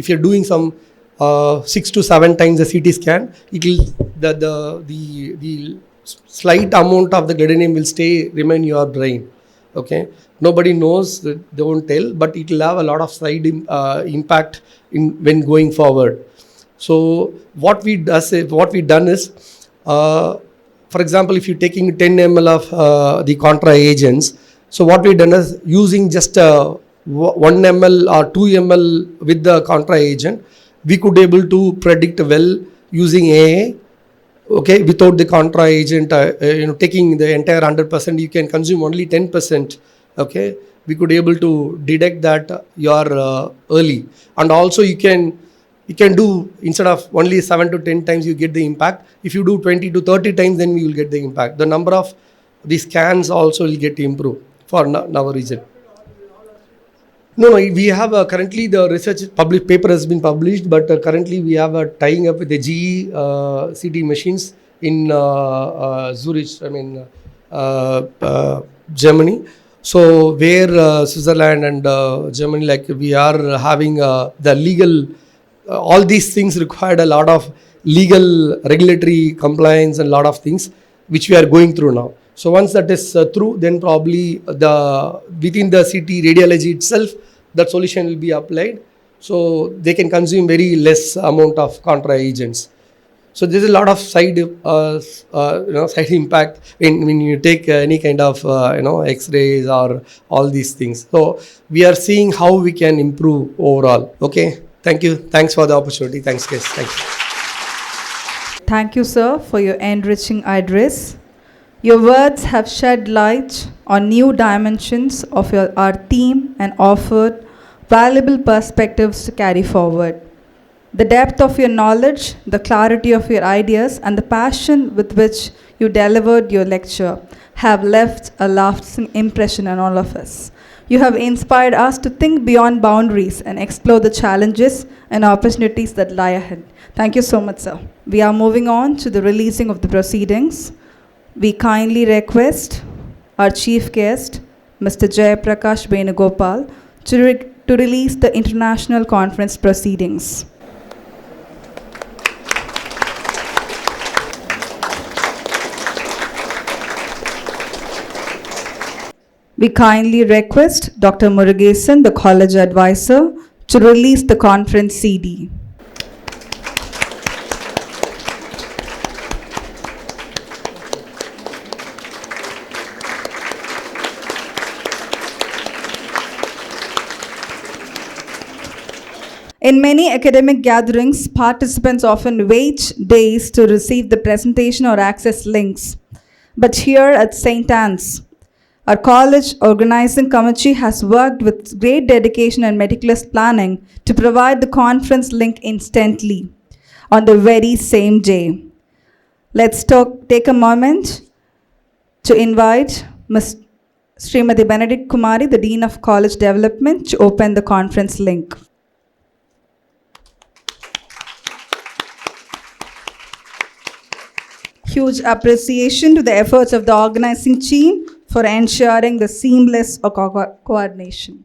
you're doing some 6 to 7 times the CT scan, it will the slight amount of the gladanium will remain in your brain. Okay, nobody knows, they won't tell, but it will have a lot of side impact when going forward. So what we done is, for example, if you're taking 10 ml of the contra agents, so what we done is using just 1 ml or 2 ml with the contra agent, we could able to predict well using AA. Okay, without the contra agent, taking the entire 100%, you can consume only 10%. Okay, we could able to detect that you're early, and also you can do, instead of only 7 to 10 times you get the impact, if you do 20 to 30 times, then we will get the impact. The number of the scans also will get improved for our region. No, we have currently the research paper has been published, but currently we have tying up with the GE CT machines in Zurich, Germany. So where Switzerland and Germany, like we are having the legal, all these things required a lot of legal regulatory compliance and a lot of things which we are going through now. So once that is through, then probably within the CT radiology itself, that solution will be applied, so they can consume very less amount of contra agents. So there's a lot of side impact when you take any kind of X-rays or all these things. So we are seeing how we can improve overall. Okay, thank you. Thanks for the opportunity. Thanks, guys. Thank you. Thank you, sir, for your enriching address. Your words have shed light on new dimensions of our theme and offered valuable perspectives to carry forward. The depth of your knowledge, the clarity of your ideas, and the passion with which you delivered your lecture have left a lasting impression on all of us. You have inspired us to think beyond boundaries and explore the challenges and opportunities that lie ahead. Thank you so much, sir. We are moving on to the releasing of the proceedings. We kindly request our chief guest, Mr. Jayaprakash Venugopal, to release the international conference proceedings. We kindly request Dr. Murugesan, the college advisor, to release the conference CD. In many academic gatherings, participants often wait days to receive the presentation or access links. But here at St.Anne's, Our college organizing committee has worked with great dedication and meticulous planning to provide the conference link instantly on the very same day. Let's take a moment to invite Ms. Srimati Benedict Kumari, the Dean of College Development, to open the conference link. Huge appreciation to the efforts of the organizing team for ensuring the seamless coordination.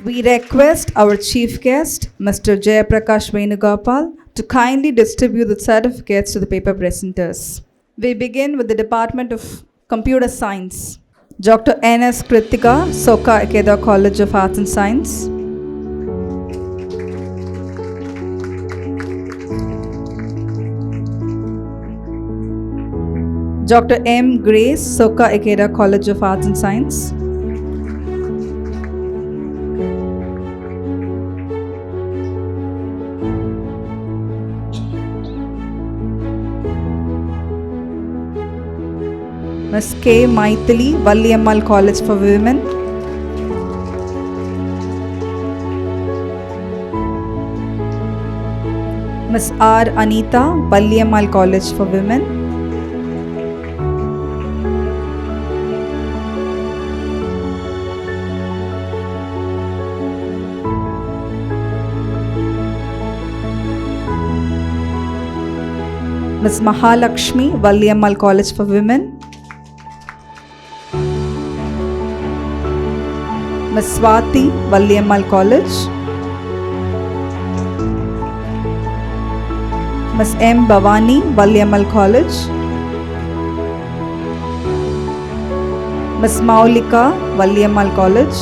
We request our chief guest, Mr. Jayaprakash Venugopal, to kindly distribute the certificates to the paper presenters. We begin with the Department of Computer Science. Dr. N.S. Kritika, Soka Ikeda College of Arts and Science. Dr. M. Grace, Soka Ikeda College of Arts and Science. Ms. K. Maithili, Valliammal College for Women. Ms. R. Anita, Valliammal College for Women. Ms. Mahalakshmi, Valliammal College for Women. Ms. Swati, Valliammal College. Ms. M. Bhavani, Valliammal College. Ms. Maulika, Valliammal College.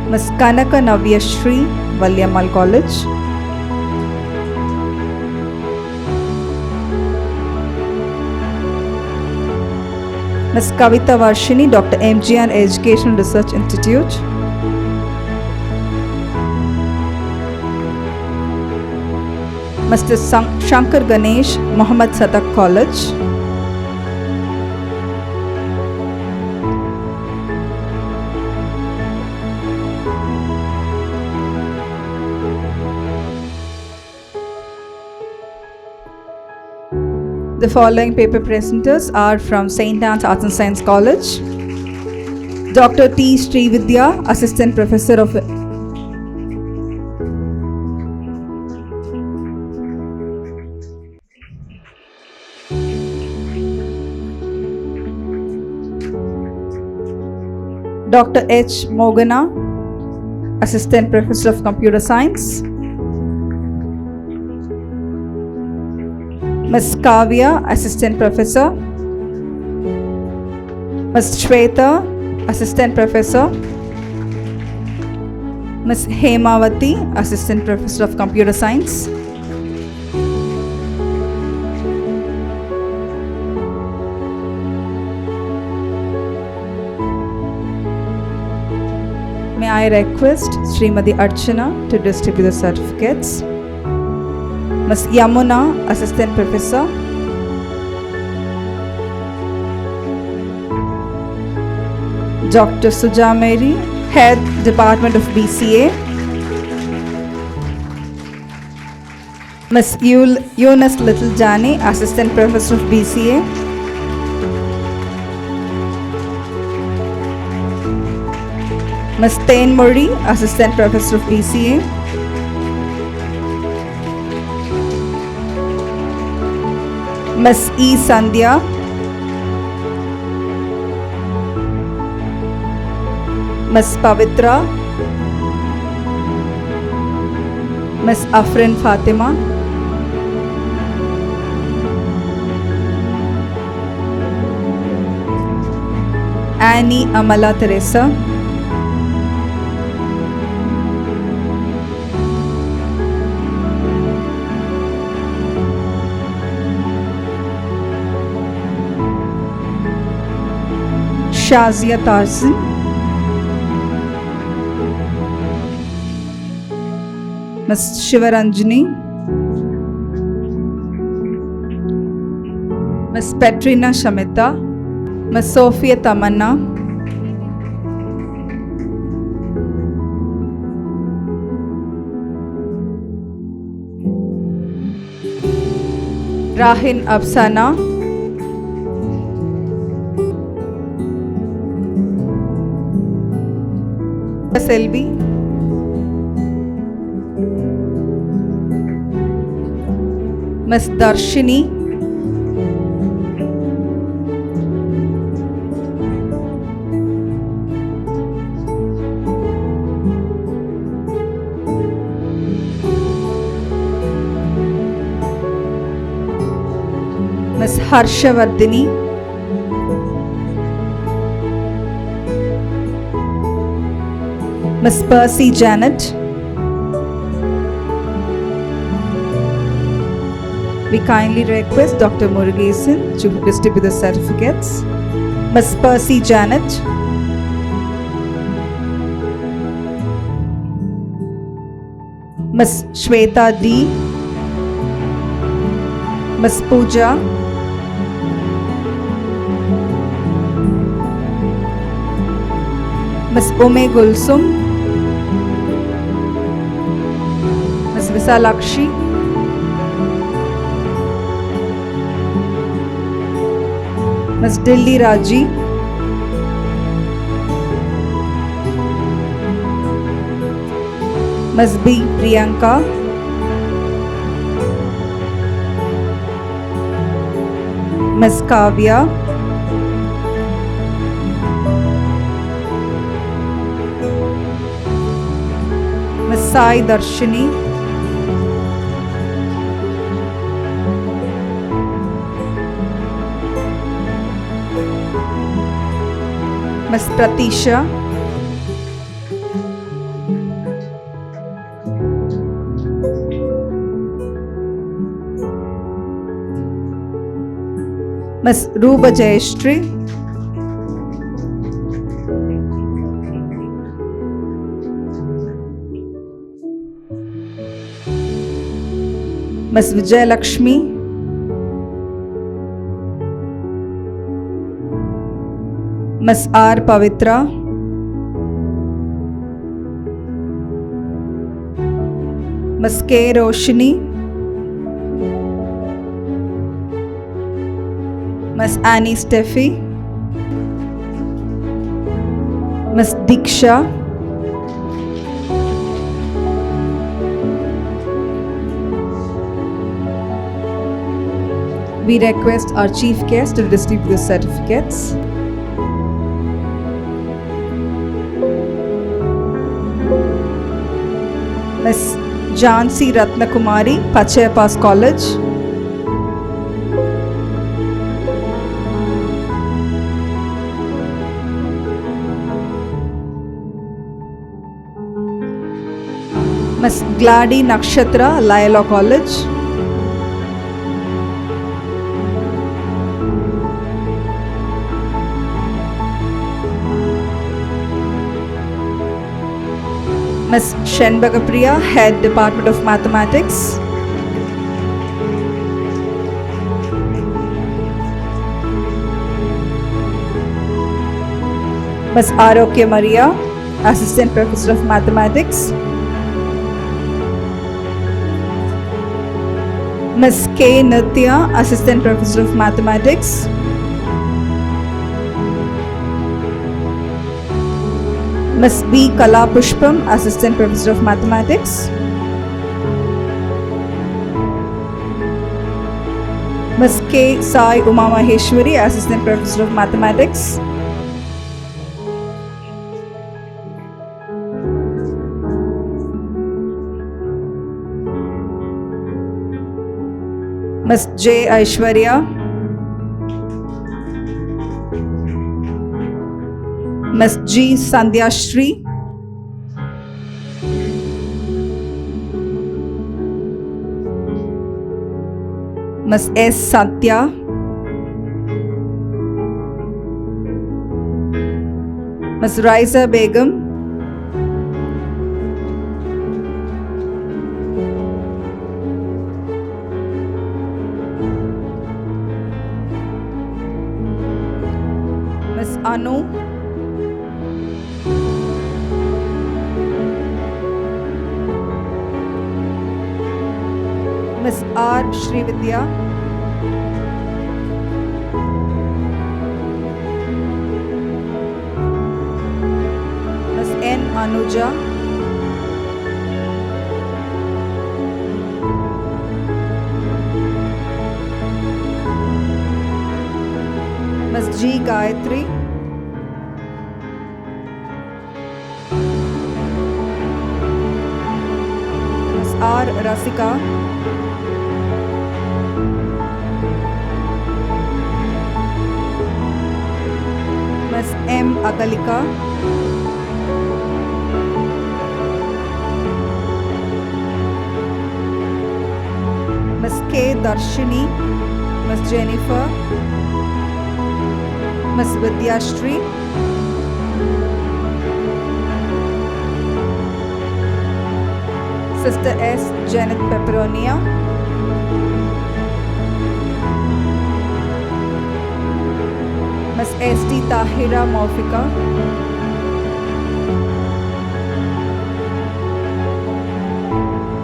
Ms. Kanaka Navyashri, Valliammal College. Ms. Kavita Varshini, Dr. MGN Education Research Institute. Mr. Shankar Ganesh, Muhammad Sadak College. The following paper presenters are from St.Anne's Arts and Science College. Dr. T. Srividya, Assistant Professor of Dr. H. Mogana, Assistant Professor of Computer Science. Ms. Kavya, Assistant Professor. Ms. Shweta, Assistant Professor. Ms. Hemavati, Assistant Professor of Computer Science. May I request Srimati Archana to distribute the certificates. Ms. Yamuna, Assistant Professor. Dr. Sujameri, Head, Department of BCA. Ms. Eunice Littlejani, Assistant Professor of BCA. Ms. Tain Murray, Assistant Professor of BCA. Ms. E. Sandhya. Ms. Pavitra. Ms. Afrin Fatima. Annie Amala Teresa. Shazia Tarzan. Ms. Shivaranjani, Ms. Petrina Shamita, Ms. Sophia Tamanna, Rahin Afsana, Selvi, Ms. Darshini, Ms. Harshavardhini, Ms. Percy Janet. We kindly request Dr. Murugesan to distribute the certificates. Ms. Percy Janet, Ms. Shweta D, Ms. Pooja, Ms. Ume Gulsum, Ms. Visalakshi, Ms. Dilli Raji, Ms. B. Priyanka, Ms. Kavya, Ms. Sai Darshini, Ms. Pratisha, Ms. Ruba Jayashree, Ms. Vijayalakshmi, Ms. R. Pavitra, Ms. K. Roshini, Ms. Annie Steffi, Ms. Diksha, we request our chief guest to distribute the certificates. Ms. Jhansi Ratnakumari, Pachayapas College. Ms. Gladi Nakshatra, Layla College. Ms. Shenbagapriya, Head Department of Mathematics. Ms. Arokya Maria, Assistant Professor of Mathematics. Ms. K. Nitya, Assistant Professor of Mathematics. Ms. B. Kalapushpam, Assistant Professor of Mathematics. Ms. K. Sai Uma Maheshwari, Assistant Professor of Mathematics. Ms. J. Aishwarya, Ms. G. Sandhyashri, Ms. S. Satya, Ms. Raisa Begum, Anu, Miss R. Srividya, Miss N. Anuja, Miss G. Gayatri, Miss R. Rasika, Miss M. Agalika, Miss K. Darshini, Miss Jennifer, Miss Vidyashri, Sister S. Janet Peperonia, Miss S.T. Tahira Maufika,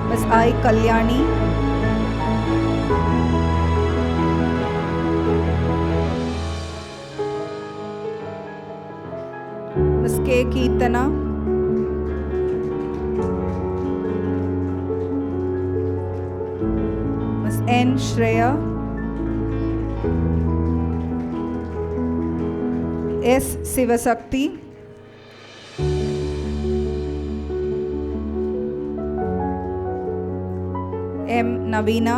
Miss I. Kalyani, Miss K. Keertana, Miss N. Shreya, S. Sivasakti, M. Navina,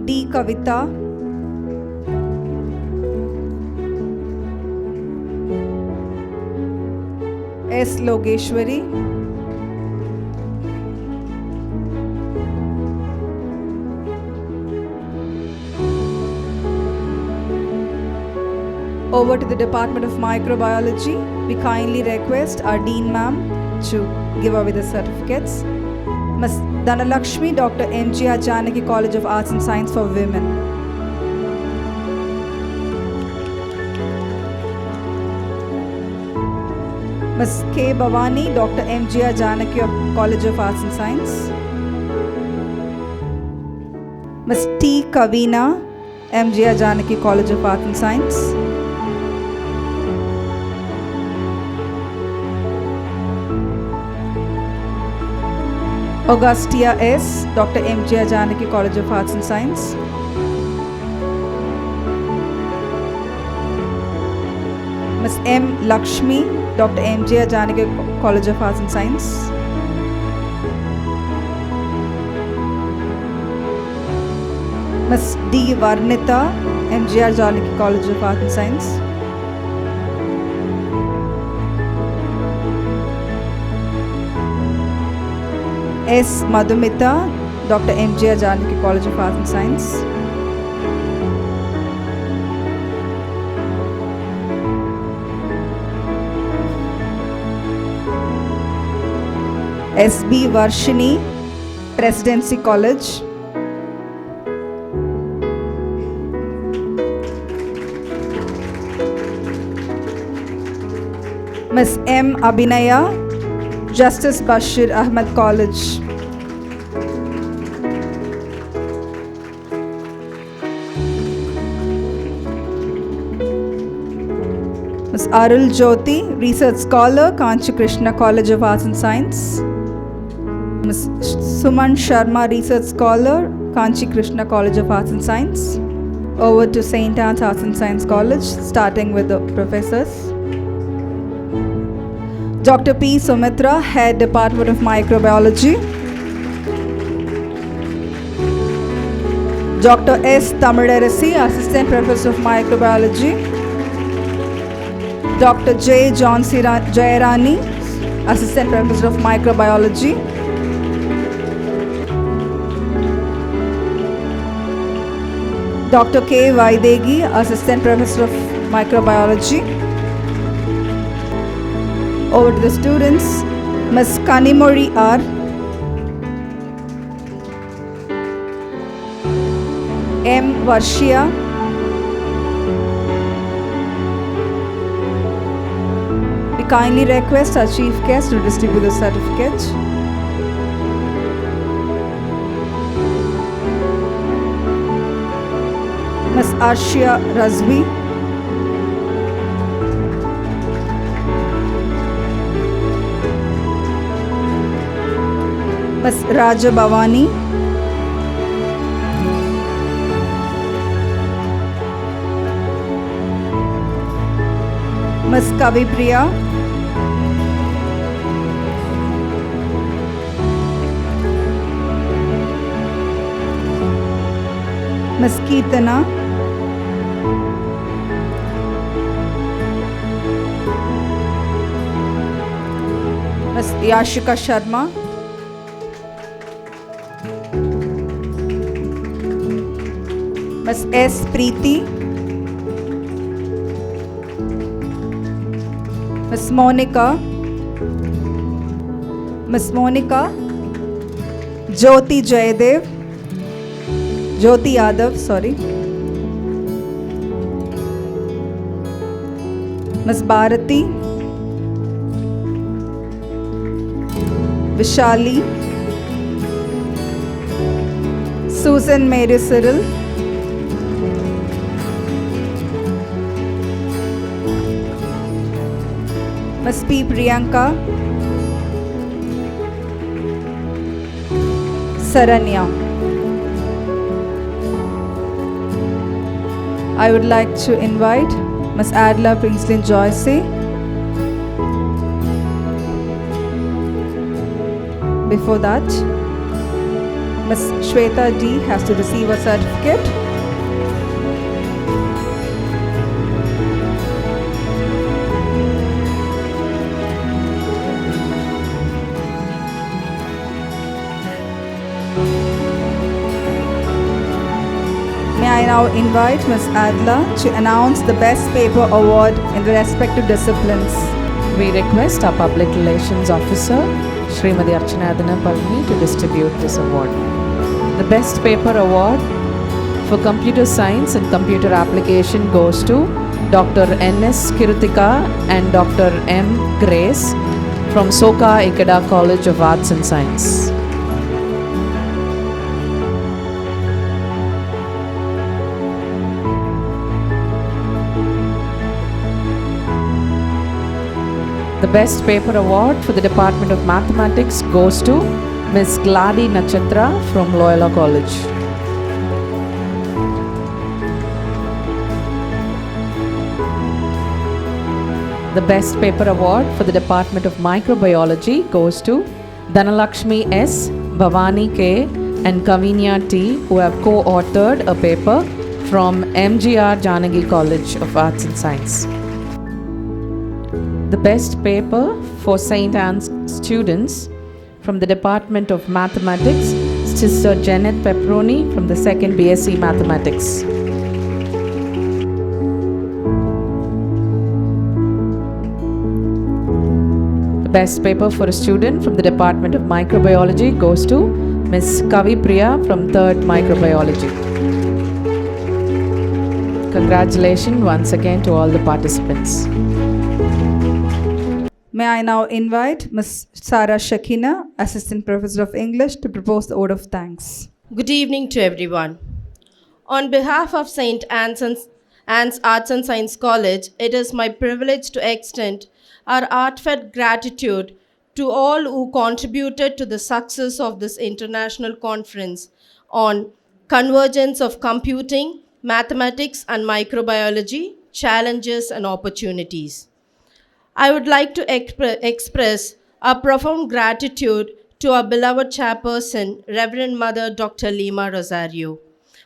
D. Kavita, S. Logeshwari, over to the Department of Microbiology, we kindly request our Dean Ma'am to give away the certificates. Ms. Dhanalakshmi, Dr. M.G.R. Janaki College of Arts and Science for Women. Ms. K. Bhavani, Dr. M.G.R. Janaki College of Arts and Science. Ms. T. Kavina, M.G.R. Janaki College of Arts and Science. Augustia S., Dr. M.G.R. Janaki College of Arts and Science. Ms. M. Lakshmi, Dr. M.G.R. Janaki College of Arts and Science. Ms. D. Varnita, M.G.R. Janaki College of Arts and Science. S. Madhumita, Dr. M.G.R. Janaki College of Arts and Science. S.B. Varshini, Presidency College. Ms. M. Abhinaya, Justice Bashir Ahmed College. Ms. Arul Jyoti, Research Scholar, Kanchi Krishna College of Arts and Science. Ms. Suman Sharma, Research Scholar, Kanchi Krishna College of Arts and Science. Over to St.Anne's Arts and Science College, starting with the professors. Dr. P. Sumitra, Head Department of Microbiology. Dr. S. Tamidarasi, Assistant Professor of Microbiology. Dr. J. Jhansi Jayarani, Assistant Professor of Microbiology. Dr. K. Vaidegi, Assistant Professor of Microbiology. Over to the students, Ms. Kanimori R., M. Varshia, we kindly request our chief guest to distribute the certificate. Ms. Arshia Razvi, Ms. Raja Bhavani, Ms. Kavi Priya, Ms. Keetana, Ms. Yashika Sharma, Ms. S. Preeti, Ms. Monica, Jyoti Jayadev, Jyoti Yadav, sorry, Ms. Bharati, Vishali, Susan Mary Cyril, Ms. P. Priyanka, Saranya. I would like to invite Ms. Adla Prinsley Joyce. Before that, Ms. Shweta D has to receive a certificate. May I now invite Ms. Adla to announce the Best Paper Award in the respective disciplines. We request our Public Relations Officer, Srimati Archanadana Palni, to distribute this award. The Best Paper Award for Computer Science and Computer Application goes to Dr. N.S. Kirutika and Dr. M. Grace from Soka Ikeda College of Arts and Science. The Best Paper Award for the Department of Mathematics goes to Ms. Gladi Nachatra from Loyola College. The Best Paper Award for the Department of Microbiology goes to Dhanalakshmi S., Bhavani K. and Kavinya T., who have co-authored a paper from MGR Janagi College of Arts and Science. The Best Paper for St.Anne's students from the Department of Mathematics, Sister Janet Pepperoni from the 2nd BSc Mathematics. The Best Paper for a student from the Department of Microbiology goes to Ms. Kavi Priya from 3rd Microbiology. Congratulations once again to all the participants. May I now invite Ms. Sarah Shakina, Assistant Professor of English, to propose the vote of thanks. Good evening to everyone. On behalf of St.Anne's Arts and Science College, it is my privilege to extend our heartfelt gratitude to all who contributed to the success of this international conference on convergence of computing, mathematics, and microbiology, challenges and opportunities. I would like to express our profound gratitude to our beloved chairperson, Reverend Mother Dr. Lima Rosario.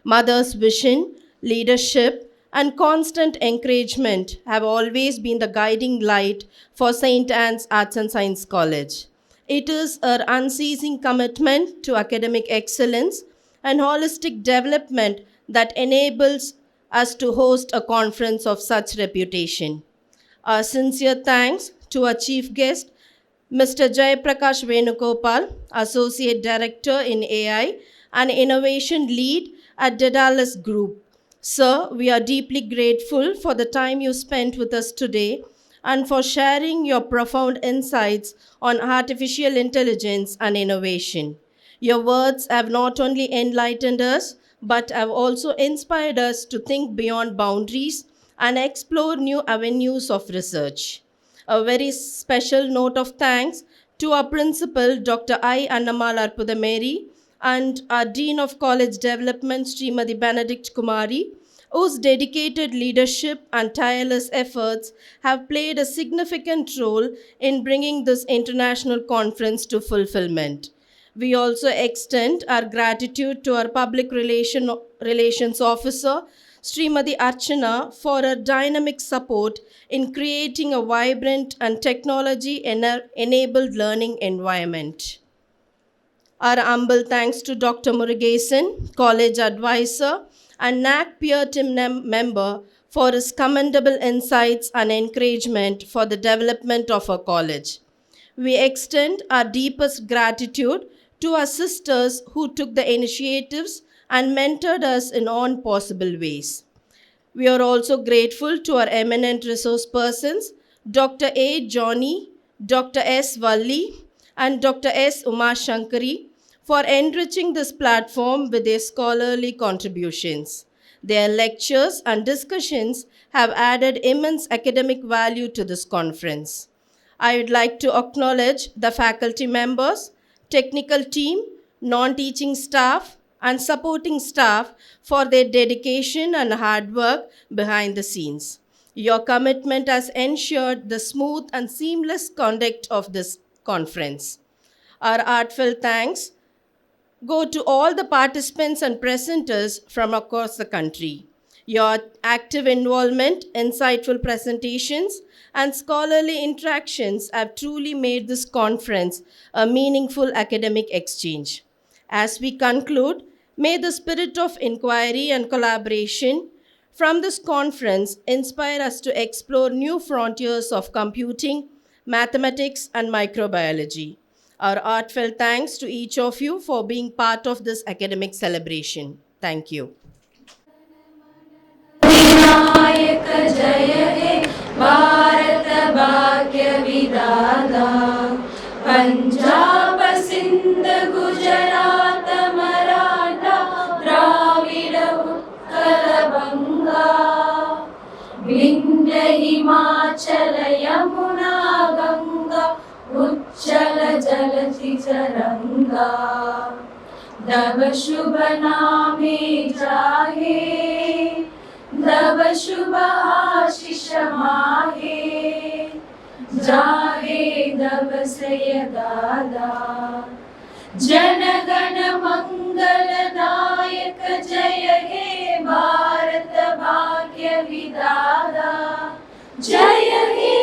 Mother's vision, leadership, and constant encouragement have always been the guiding light for St. Anne's Arts and Science College. It is her unceasing commitment to academic excellence and holistic development that enables us to host a conference of such reputation. Our sincere thanks to our chief guest, Mr. Jayaprakash Venugopal, Associate Director in AI and Innovation Lead at Daedalus Group. Sir, we are deeply grateful for the time you spent with us today and for sharing your profound insights on artificial intelligence and innovation. Your words have not only enlightened us, but have also inspired us to think beyond boundaries and explore new avenues of research. A very special note of thanks to our principal, Dr. I. Annamal Arpudameri, and our Dean of College Development, Srimati Benedict Kumari, whose dedicated leadership and tireless efforts have played a significant role in bringing this international conference to fulfillment. We also extend our gratitude to our Public Relations Officer, Srimati Archana, for her dynamic support in creating a vibrant and technology-enabled learning environment. Our humble thanks to Dr. Murugesan, college advisor and NAC peer team member, for his commendable insights and encouragement for the development of our college. We extend our deepest gratitude to our sisters who took the initiatives and mentored us in all possible ways. We are also grateful to our eminent resource persons, Dr. A. Johnny, Dr. S. Valli, and Dr. S. Uma Shankari, for enriching this platform with their scholarly contributions. Their lectures and discussions have added immense academic value to this conference. I would like to acknowledge the faculty members, technical team, non-teaching staff, and supporting staff for their dedication and hard work behind the scenes. Your commitment has ensured the smooth and seamless conduct of this conference. Our heartfelt thanks go to all the participants and presenters from across the country. Your active involvement, insightful presentations, and scholarly interactions have truly made this conference a meaningful academic exchange. As we conclude, may the spirit of inquiry and collaboration from this conference inspire us to explore new frontiers of computing, mathematics, and microbiology. Our heartfelt thanks to each of you for being part of this academic celebration. Thank you. Vinayak जय हे भारत भाग्य विधाता पंजाब सिंध गुजरात मराठा द्राविड उत्कल बंगा विंध्य हिमाचल यमुना गंगा उच्चल जलधि तरंगा तव शुभ नामे जाहे तव शुभ आशीष माहे जाहे तव श्रेय दादा जन गण मंगल नायक जय हे भारत भाग्य विधाता जय हे